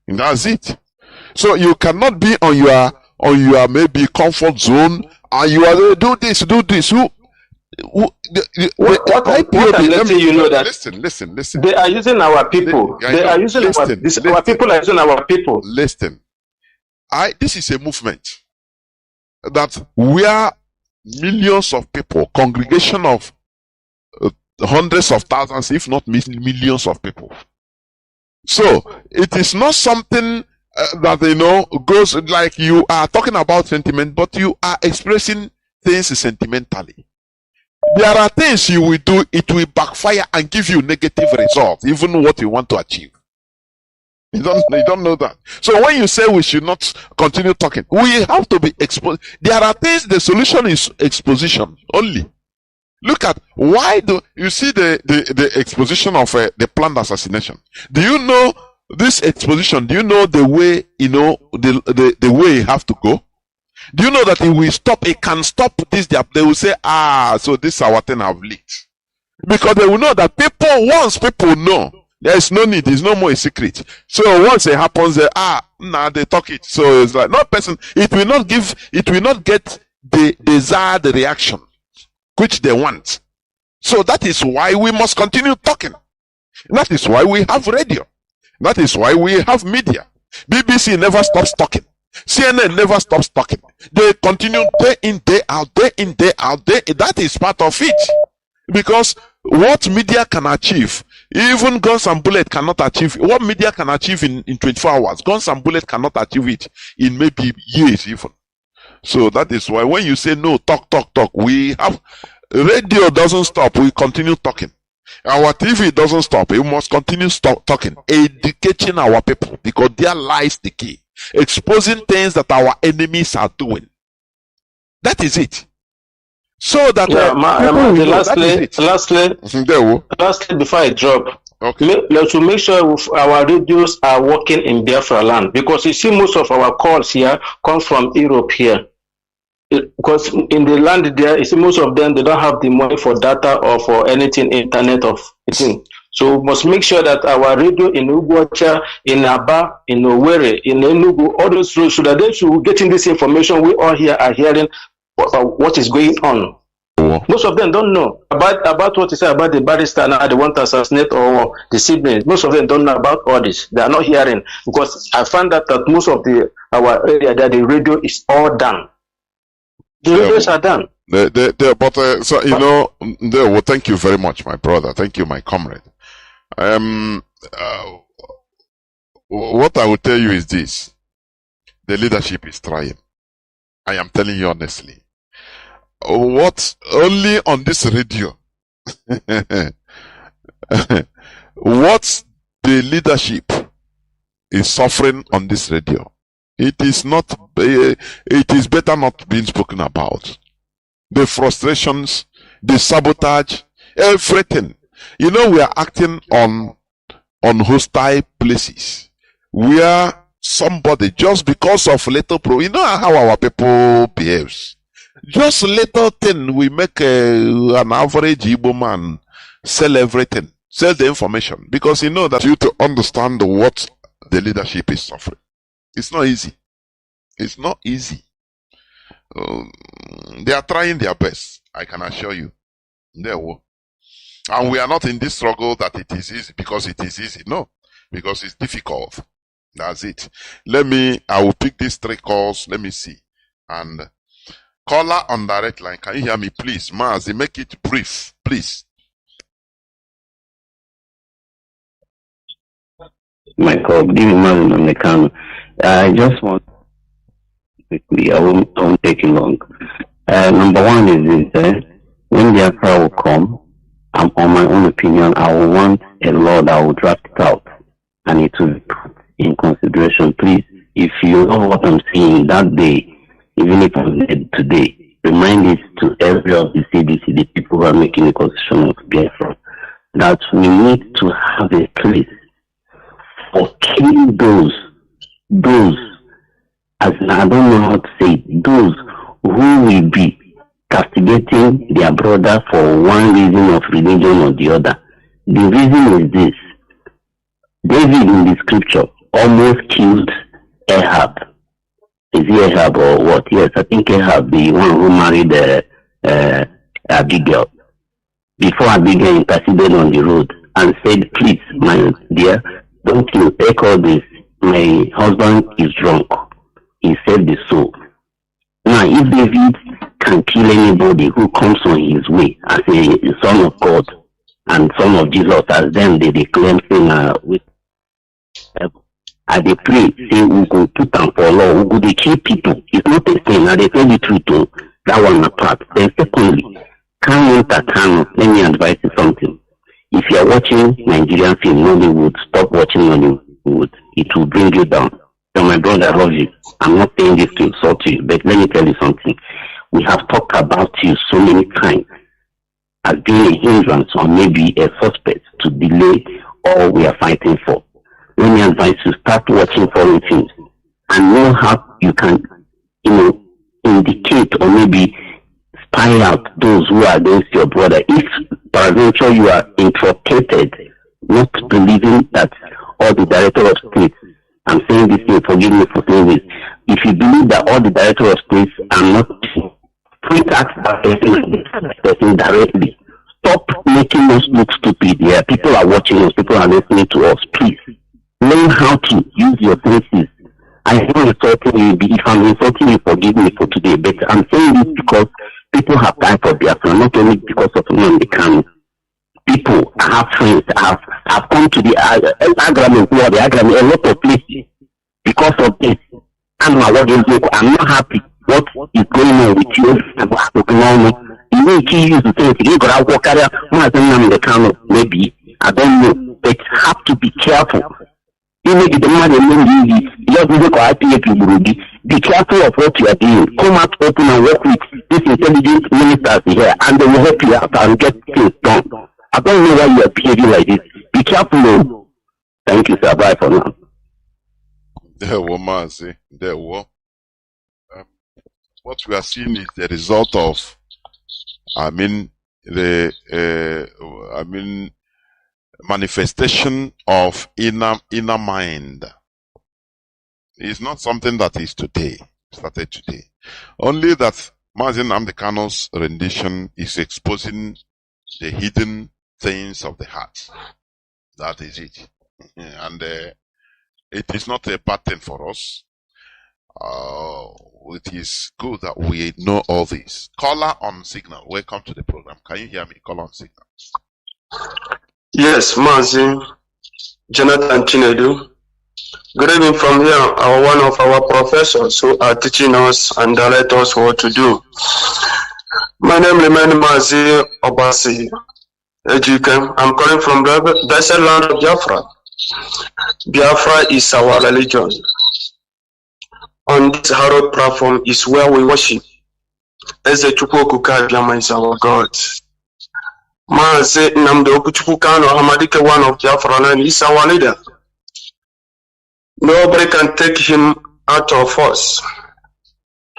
And that's it. So you cannot be on your maybe comfort zone and you are do this. Listen. They are using our people. Our people are using our people. Listen. This is a movement that where millions of people, congregation of hundreds of thousands, if not millions of people. So it is not something that goes like you are talking about sentiment, but you are expressing things sentimentally. There are things you will do, it will backfire and give you negative results, even what you want to achieve. You don't know that. So when you say we should not continue talking, we have to be exposed. There are things, the solution is exposition only. Look at why do you see the exposition of the planned assassination? Do you know this exposition? Do you know the way the way it have to go? Do you know that it will stop? It can stop this. They will say, so this our thing have leaked, because they will know that once people know, there is no need. There's no more a secret. So once it happens, they talk it. So it's like no person. It will not get the desired reaction which they want. So that is why we must continue talking. That is why we have radio. That is why we have media. BBC never stops talking. CNN never stops talking. They continue day in, day out. That is part of it. Because what media can achieve, even Guns and Bullet cannot achieve. What media can achieve in 24 hours, Guns and Bullet cannot achieve it in maybe years even. So that is why when you say no, talk, we have radio doesn't stop. We continue talking. Our TV doesn't stop. We must continue talking, educating our people, because there lies the key. Exposing things that our enemies are doing. That is it. So that lastly, before I drop, let's make sure our radios are working in Biafra land, because you see most of our calls here come from Europe here. Because in the land there, you see most of them, they don't have the money for data or for anything, internet of thing. So we must make sure that our radio in Ugwacha, in Aba, in Owerri, in Enugu, all those roads, so that they should get in this information. We all here are hearing what is going on. Most of them don't know about what you say about the barrister now, they want to assassinate or the siblings. Most of them don't know about all this. They are not hearing, because I found that most of our area that the radio is all done. The radios are done. Thank you very much, my brother. Thank you, my comrade. What I will tell you is this: the leadership is trying. I am telling you honestly. What only on this radio? What the leadership is suffering on this radio It is not. It is better not being spoken about. The frustrations, the sabotage, everything. You know, we are acting on hostile places where somebody, just because of little you know how our people behaves. Just little thing, we make an average Igbo man sell everything, sell the information, because you know that you to understand what the leadership is suffering. It's not easy. It's not easy. They are trying their best, I can assure you. They will. And we are not in this struggle that it is easy because it is easy. No, because it's difficult. That's it. I will pick these 3 calls. Let me see. And caller on direct line. Can you hear me, please? Mazi, make it brief, please. My call, good evening, Mazi on the Kanu. I just want quickly, I won't take it long. Number one is this, when Biafra will come, on my own opinion, I will want a law that will draft it out and it will be put in consideration. Please, if you know what I'm saying that day, even if I'm dead today, remind it to every of the CDC, the people who are making the constitution of Biafra, that we need to have a place for killing those, as I don't know how to say it, those who will be castigating their brother for one reason of religion or the other. The reason is this: David in the scripture almost killed Ahab. Is he Ahab or what? Yes, I think Ahab, the one who married Abigail. Before Abigail interceded on the road and said, "Please, my dear, don't you take all this. My husband is drunk." He saved the soul. Now, if David can kill anybody who comes on his way as a son of God and son of Jesus, as then they claim, saying, they pray, say, we go put them for law, we go they kill people. It's not a thing, and they tell the truth to that one apart. Then secondly, Kanu, let me advise you something. If you are watching Nigerian film, Nollywood, stop watching Nollywood. It will bring you down. So my brother, I love you. I'm not saying this to insult you, but let me tell you something. We have talked about you so many times as being a hindrance or maybe a suspect to delay all we are fighting for. Let me advise you, start watching foreign films and know how you can, indicate or maybe spy out those who are against your brother. If, peradventure, you are inculcated, not believing that all the director of states, I'm saying this thing, forgive me for saying this, if you believe that all the director of states are not free tax that person directly, stop making us look stupid. Yeah, people are watching us, people are listening to us. Please learn how to use your senses. I am insulting you. If I'm insulting you, forgive me for today, but I'm saying this because people have died for Biafra, not only because of Nnamdi Kanu. People, I have friends, I've come to the agreement, a lot of places because of this. I'm not happy. What is going on with you? You need to use the things. You got to walk out. Maybe I don't know, but have to be careful. You need the money. Be careful of what you are doing. Come out open and work with these intelligent ministers here, and they will help you out and get things done. I don't know why you are behaving like this. Be careful. Thank you, sir. Bye for now. There were Mazi. There were. What we are seeing is the result of, manifestation of inner mind. It's not something that is started today. Only that Mazi Nnamdi Kanu's rendition is exposing the hidden things of the heart. That is it. And it is not a bad thing for us. It is good that we know all this. Caller on signal. Welcome to the program. Can you hear me? Caller on signal. Yes, Mazi, Jonathan Chinedu. Good evening from here. One of our professors who are teaching us and direct us what to do. My name remains Mazi Obasi Ejike. I'm calling from the blessed land of Biafra. Biafra is our religion. on this hallowed platform is where we worship. Eze Chukwu Kanu is our God. Mazi Nnamdi Kanu Hamadike, one of Biafra land, is our leader. Nobody can take him out of us.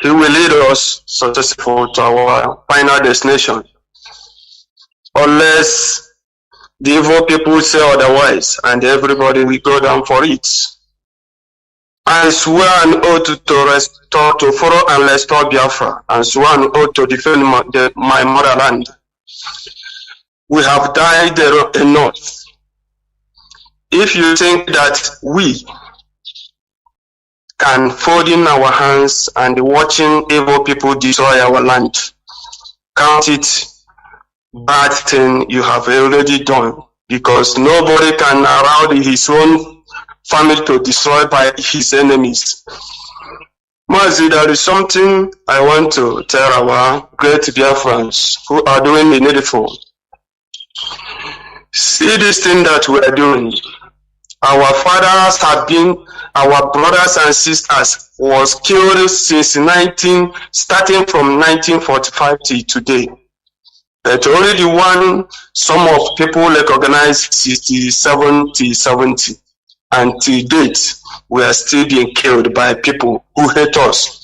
He will lead us successful to our final destination. Unless the evil people say otherwise, and everybody will go down for it. I swear an oath to restore, to follow and restore Biafra, and swear an oath to defend my motherland. We have died enough. If you think that we can fold in our hands and watching evil people destroy our land, count it bad thing you have already done, because nobody can allow his own family to destroy by his enemies. Mazi, there is something I want to tell our great Biafrans who are doing the needful. See this thing that we are doing. Our fathers have been, our brothers and sisters was killed since starting from 1945 till today. But only the one some of people recognize 70. Until date, we are still being killed by people who hate us.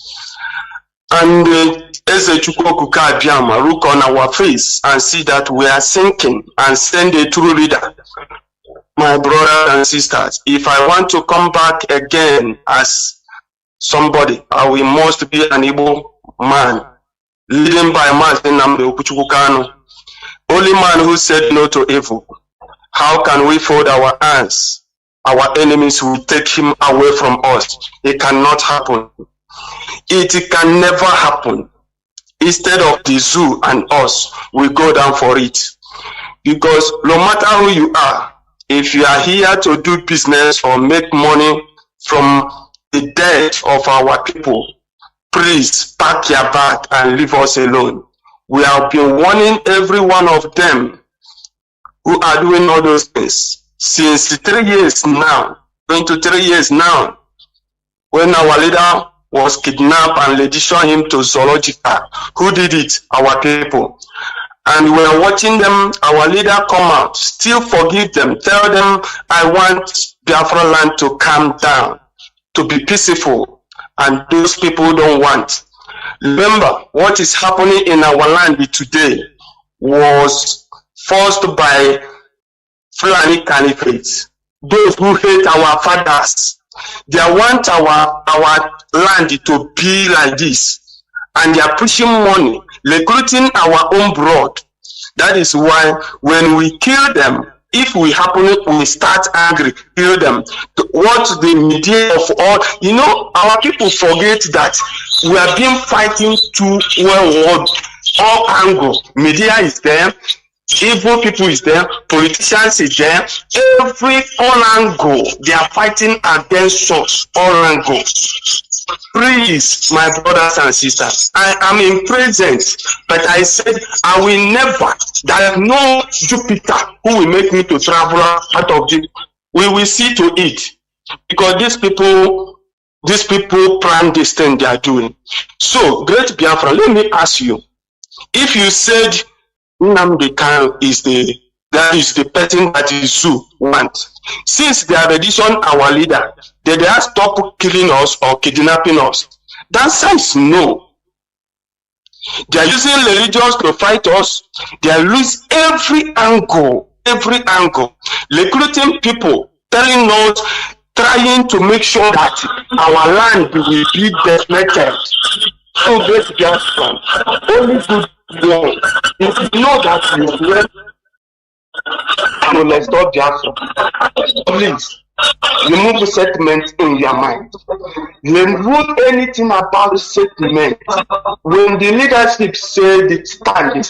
And Eze Chukwu Kanu look on our face and see that we are sinking and send a true leader. My brothers and sisters, if I want to come back again as somebody, I will must be an able man, leading by Mazi Nnamdi Kanu, only man who said no to evil. How can we fold our hands? Our enemies will take him away from us. It cannot happen. It can never happen. Instead of the zoo and us, we go down for it. Because no matter who you are, if you are here to do business or make money from the death of our people, please pack your bag and leave us alone. We have been warning every one of them who are doing all those things since 3 years now, going to 3 years now, when our leader was kidnapped and auditioned him to zoological. Who did it? Our people. And we are watching them, our leader come out, still forgive them, tell them, I want Biafra land to calm down, to be peaceful, and those people don't want. Remember, what is happening in our land today was forced by Fulani Caliphate. Those who hate our fathers, they want our land to be like this, and they are pushing money, recruiting our own blood. That is why when we kill them, if we start angry, kill them. What the media of all, our people forget that we have been fighting to all angles. Media is there, evil people is there, politicians is there, all angle, they are fighting against us, all angles. Please, my brothers and sisters, I am in presence, but I said I will never, there is no Jupiter who will make me to travel out of this. We will see to it, because these people plan this thing they are doing. So, great Biafra, let me ask you, if you said Nnamdi Kanu is the person that is who want, since they are auditioned our leader, did they stop killing us or kidnapping us? The answer is no. They are using religions to fight us. They are using every angle, recruiting people, telling us, trying to make sure that our land will be decimated. So great Biafra, only good one. If you know that you will to restore Biafra, please remove settlement in your mind. Remove anything about settlement. When the leadership said it stand,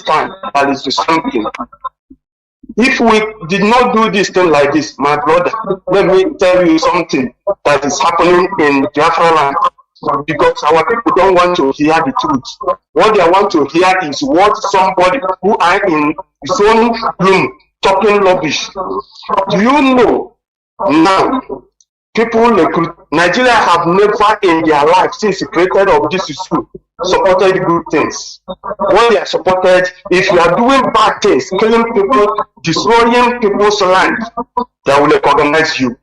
that is something. If we did not do this thing like this, my brother, let me tell you something that is happening in Biafra land. Because our people don't want to hear the truth. What they want to hear is what somebody who are in his own room talking rubbish. Do you know now People recruit. Nigeria have never in their life since the created of this issue supported good things. When they are supported, if you are doing bad things, killing people, destroying people's land, they will recognize you,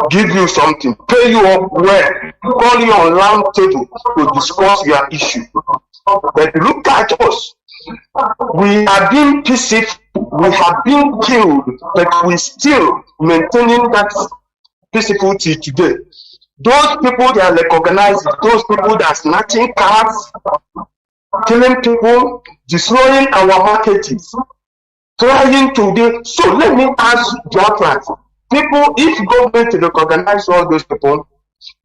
give you something, pay you up well, call you on round table to discuss your issue. But look at us. We are being peaceful, we have been killed, but we still maintaining that peacefulty today. Those people that recognize it, those people that are snatching cars, killing people, destroying our markets, trying to do. So let me ask Biafra, people, if government recognize all those people,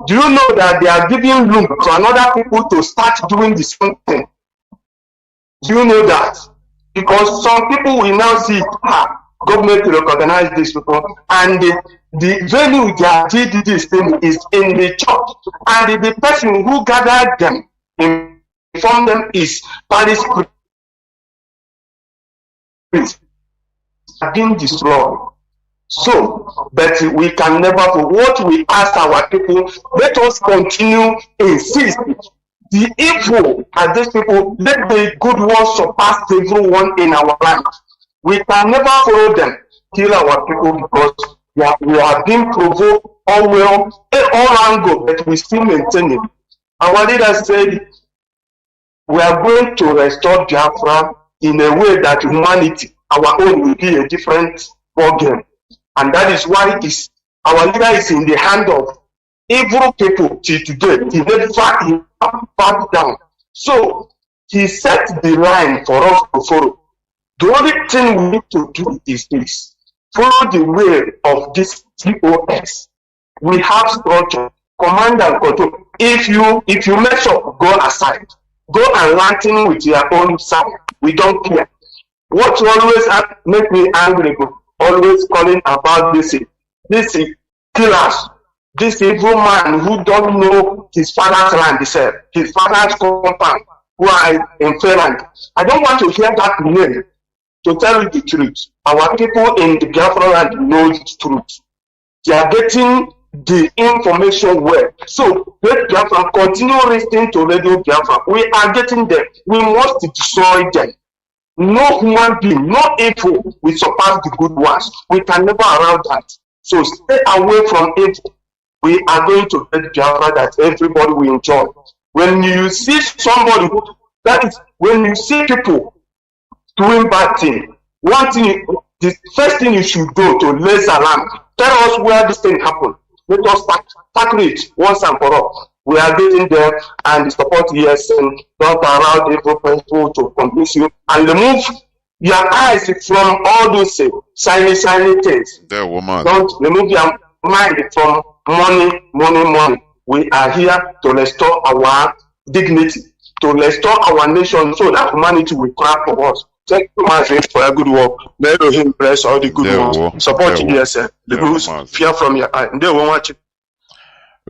do you know that they are giving room to another people to start doing the same thing? Do you know that? Because some people will now see, government recognize these people, and the venue they did this thing is in the church, and the person who gathered them, informed them, is Paris priest, being destroyed. So, but we can never, what we ask our people, let us continue, insist. The evil at these people, let the good ones surpass everyone in our land. We can never follow them, kill our people, because we are being provoked all angle, but we still maintain it. Our leader said, we are going to restore Biafra in a way that humanity, our own, will be a different ballgame. And that is why our leader is in the hand of evil people till today. He never back down. So he set the line for us to follow. The only thing we need to do is this: follow the way of this COS. We have structure, command and control. If you mess up, go aside. Go and ranting with your own side. We don't care. What always make me angry, always calling about this killers, this evil man who don't know his father's land, his father's compound, who are in Finland. I don't want to hear that name. To tell you the truth, our people in the Biafra land know the truth. They are getting the information well. So let Biafra continue listening to Radio Biafra. We are getting them. We must destroy them. No human being, no evil will surpass the good ones. We can never allow that. So stay away from evil. We are going to get Biafra that everybody will enjoy. When you see somebody, that is when you see people doing bad things, one thing, the first thing you should go to raise alarm. Tell us where this thing happened. Let us tackle it once and for all. We are getting there, and the support ESN. Don't allow the evil people to convince you, and remove your eyes from all those shiny things. Don't remove your mind from money. We are here to restore our dignity, to restore our nation, so that humanity will clap for us. Thank you, Mazi, for your good work. May him bless all the good ones. Support ESN. The good fear from your eye. They won't watch it.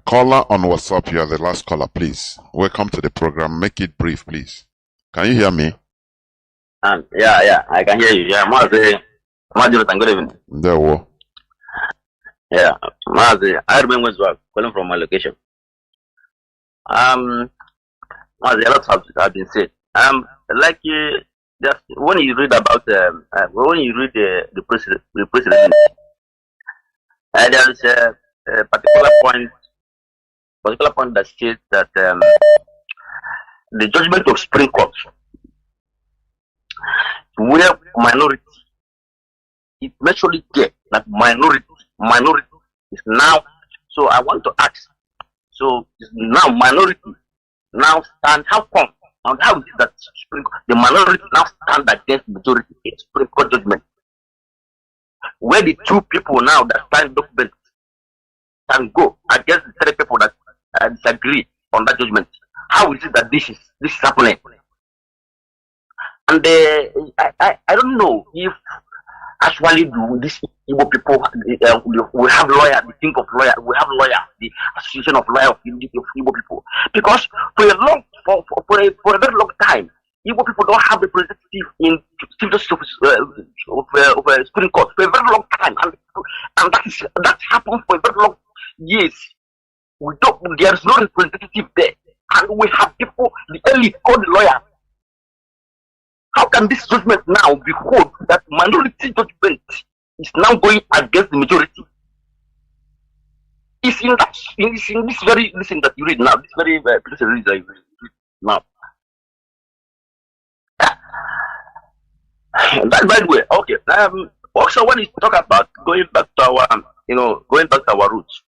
Caller on WhatsApp, you are the last caller, please. Welcome to the program. Make it brief, please. Can you hear me? Yeah, I can hear you. Yeah, Mazi, good evening. There we go. Yeah, Mazi, I remember calling from my location. Mazi, a lot have been said. Like just when you read about when you read the president, there is a particular point that says that the judgment of Supreme Court, where minority, it naturally clear that minority is now. So I want to ask, so now minority now stand, how come, and how is it that the minority now stand against majority in Supreme Court judgment, where the two people now that stand document can go against the three people that disagree on that judgment? How is it that this is happening? And I don't know if actually do these Igbo people, we have lawyer, the think of lawyer, we have lawyer, the association of lawyer of Igbo people, because for a very long time, Igbo people don't have representative in Chief Justice of Supreme Court for a very long time, and that happened for a very long. years, there is no representative there. And we have people, the elite, called the lawyers. How can this judgment now behold that minority judgment is now going against the majority? It's in this very listen that you read now, this very place you read now. That, by the way, okay. Also, when you talk about going back to our, going back to our roots,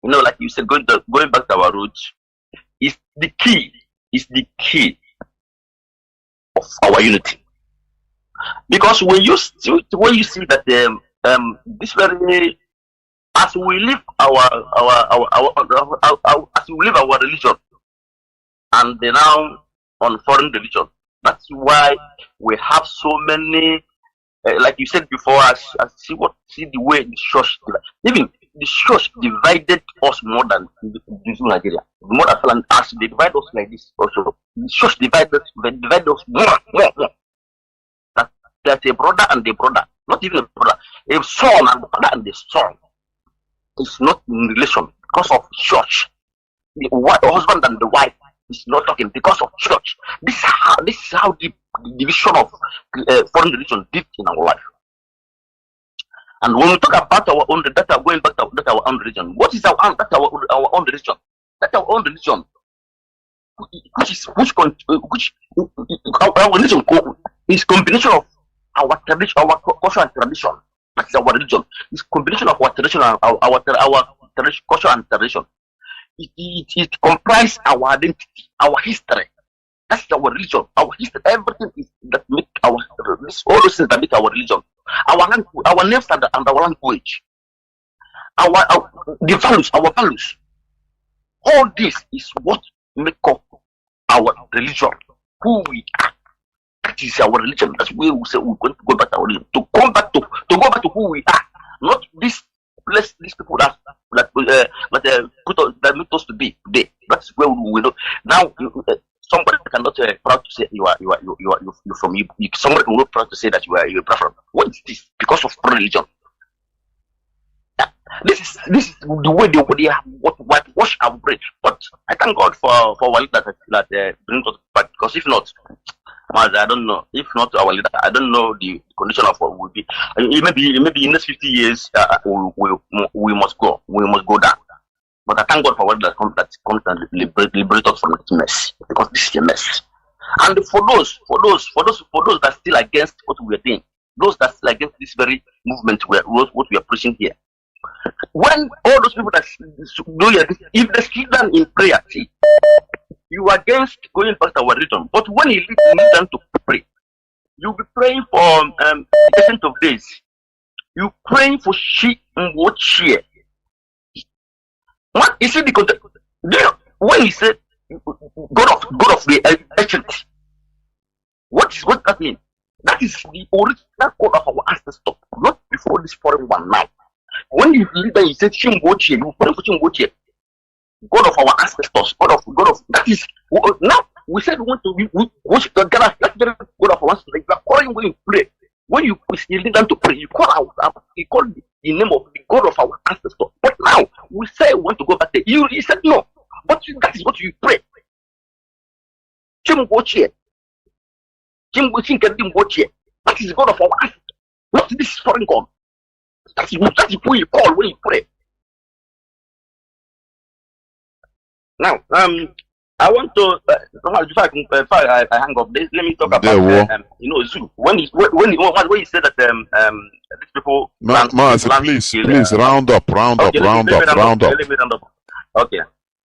like you said, going back to our roots is the key. Is the key of our unity. Because when you see that this very, as we live as we live our religion, and they now on foreign religion. That's why we have so many, like you said before, see the way the church, even the church divided us more than Nigeria. More than us, they divide us like this also. The church divide us more. That's a brother and a brother, not even a brother, a son and a brother and a son. It's not in relation because of church. The husband and the wife is not talking because of church. This is how the division of foreign religion did in our life. And when we talk about our own, going back to our own religion, what is our own religion? That's our own religion, which our religion is combination of our tradition, our culture and tradition. That's our religion. It's combination of our tradition and our culture and tradition. It comprises our identity, our history. That's our religion. Our history, everything is that make all those things that make our religion. Our names and our language. The values, our values. All this is what make up our religion. Who we are. That is our religion. That's where we say we're going to go back to our religion. To go back to who we are. Not these people that make us to be today. That's where we know. Now somebody cannot proud to say you're from you. Somebody will not proud to say that you're Biafra. What is this? Because of religion. This is the way they have wash our brain. But I thank God for our leader that brings us back. Because if not, Mazi, I don't know. If not our leader, I don't know the condition of what will be. Maybe in the next 50 years, we must go. We must go down. But I thank God for what that comes and liberate us from this mess. Because this is a mess. And for those that are still against what we are doing, those that are still against this very movement, what we are preaching here. When all those people that do this, if they sit down in prayer, see, you are against going back to our religion. But when you lead them to pray, you'll be praying for the essence of days. You praying for she and what cheer. What is it the context? When he said God of the ancient, what that mean? That is the original God of our ancestors, not before this foreign one now. When you lead them, you say Chimboche, you pray for Chimboche. God of our ancestors, God of that is now we said we want to worship the God. That's the God of our ancestors. You are calling when you pray. When you lead them to pray, you call the name of the God of our ancestors. But now we say we want to go back there. He said no. But that is what you pray. Chimboche. That is God of our ancestors. Not this foreign God. That's who you call when you pray. Now, I want to before I hang up this, let me talk about zoo. When you said that these people please round up. Okay.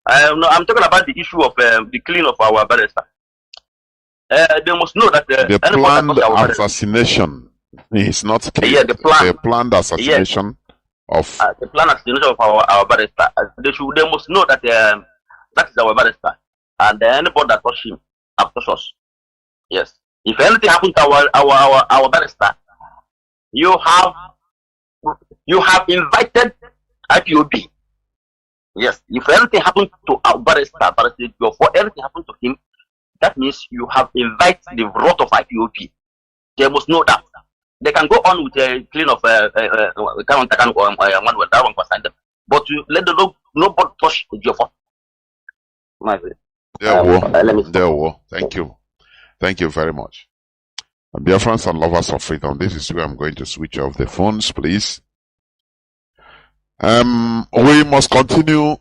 I'm talking about the issue of the killing of our barrister. They must know that the planned assassination is not killed. Yeah, the planned assassination of the planned assassination of our barrister. They must know that that is our barrister, and anybody that touch him have touched us. Yes. If anything happens to our barrister, you have invited IPOB. Yes. If anything happens to our barrister, before anything happens to him, that means you have invited the wrath of IPOB. They must know that. They can go on with a clean of that one concern them. but you let the nobody touch the Biafra. Mazi. There were. Thank you. Thank you very much. And dear friends and lovers of freedom, this is where I'm going to switch off the phones, please. We must continue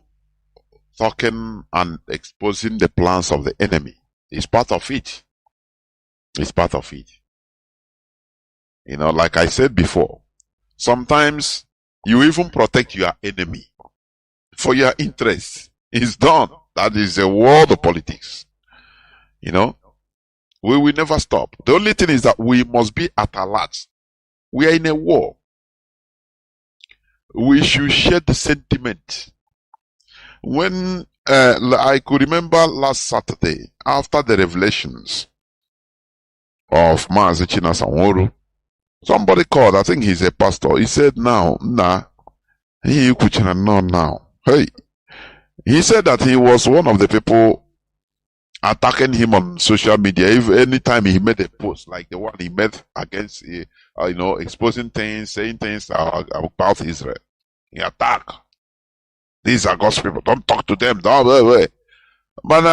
talking and exposing the plans of the enemy. It's part of it. It's part of it. You know, like I said before, sometimes you even protect your enemy for your interest. It's done. That is the world of politics. You know, we will never stop. The only thing is that we must be at alert. We are in a war. We should share the sentiment. When I could remember last Saturday, after the revelations of Mazi Chinedu, somebody called, I think he's a pastor. He said, now. Hey. He said that he was one of the people attacking him on social media. If anytime he made a post like the one he made against, exposing things, saying things about Israel, he attacked. These are God's people. Don't talk to them. But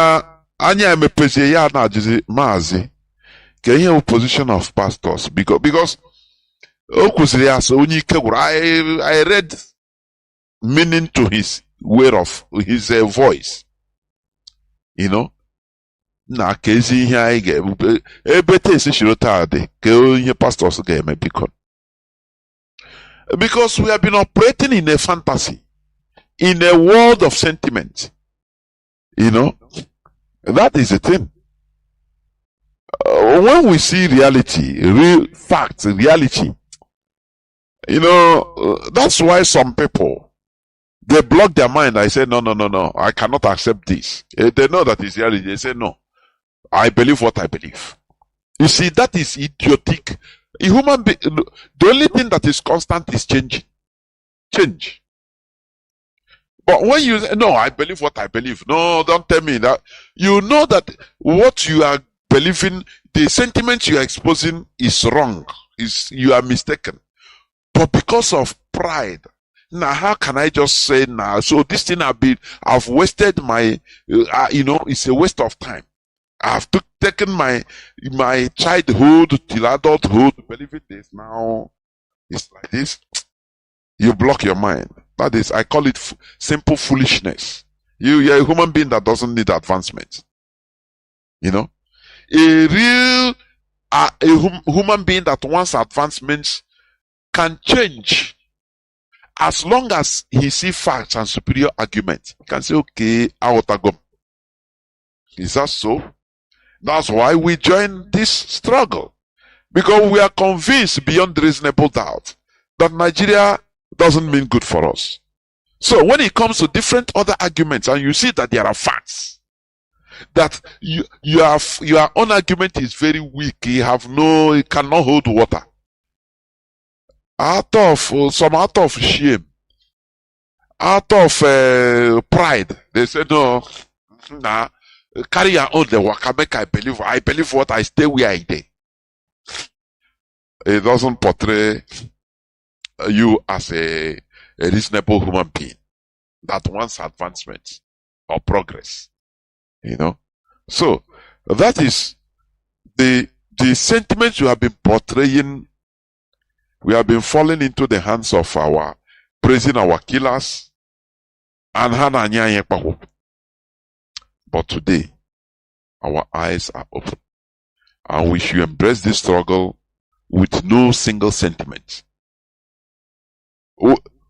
anya emepezi ya na ajizi Mazi. Can you position of pastors? Because I read meaning to his way of his voice. You know? Na kezi ihe anyị ga ebete esi shirota ade ke onye pastors ga-eme because we have been operating in a fantasy, in a world of sentiment. You know, that is the thing. When we see reality, real facts, reality, you know, that's why some people, they block their mind. I say, no, I cannot accept this. They know that is reality. They say, no, I believe what I believe. You see, that is idiotic. A human being, the only thing that is constant is changing. Change. But when you say, no, I believe what I believe. No, don't tell me that. You know that what you are believing, the sentiment you are exposing is wrong. You are mistaken. But because of pride, now how can I just say now? So this thing I've wasted my, it's a waste of time. I've taken my childhood till adulthood, believing this. Now it's like this. You block your mind. That is, I call it simple foolishness. You're a human being that doesn't need advancement. You know, a real human being that wants advancements can change as long as he sees facts and superior argument. He can say, okay, I want to go. Is that so? That's why we join this struggle, because we are convinced beyond reasonable doubt that Nigeria doesn't mean good for us. So when it comes to different other arguments, and you see that there are facts, that your own argument is very weak, it cannot hold water. Out of shame, out of pride, they say no, nah. Carry your own the waka make I believe what I stay where I did. It doesn't portray you as a reasonable human being that wants advancement or progress. You know? So that is the sentiment you have been portraying. We have been falling into the hands of praising our killers and Hananya. But today, our eyes are open, and we should embrace this struggle with no single sentiment.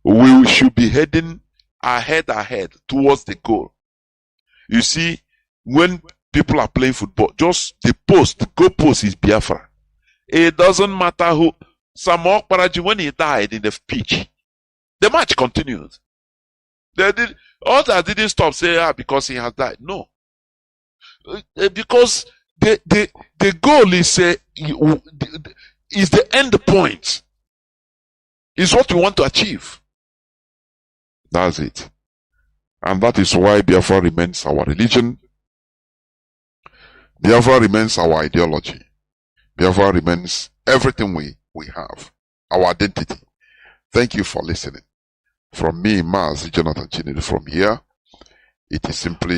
We should be heading ahead towards the goal. You see, when people are playing football, just the goal post is Biafra. It doesn't matter who. Samuel Paraji, when he died in the pitch, the match continued. Others didn't stop saying, because he has died. No. Because the goal is the end point. Is what we want to achieve. That's it. And that is why Biafra remains our religion. Biafra remains our ideology. Biafra remains everything we have. Our identity. Thank you for listening. from me, Mazi Jonathan Chinedu, from here, it is simply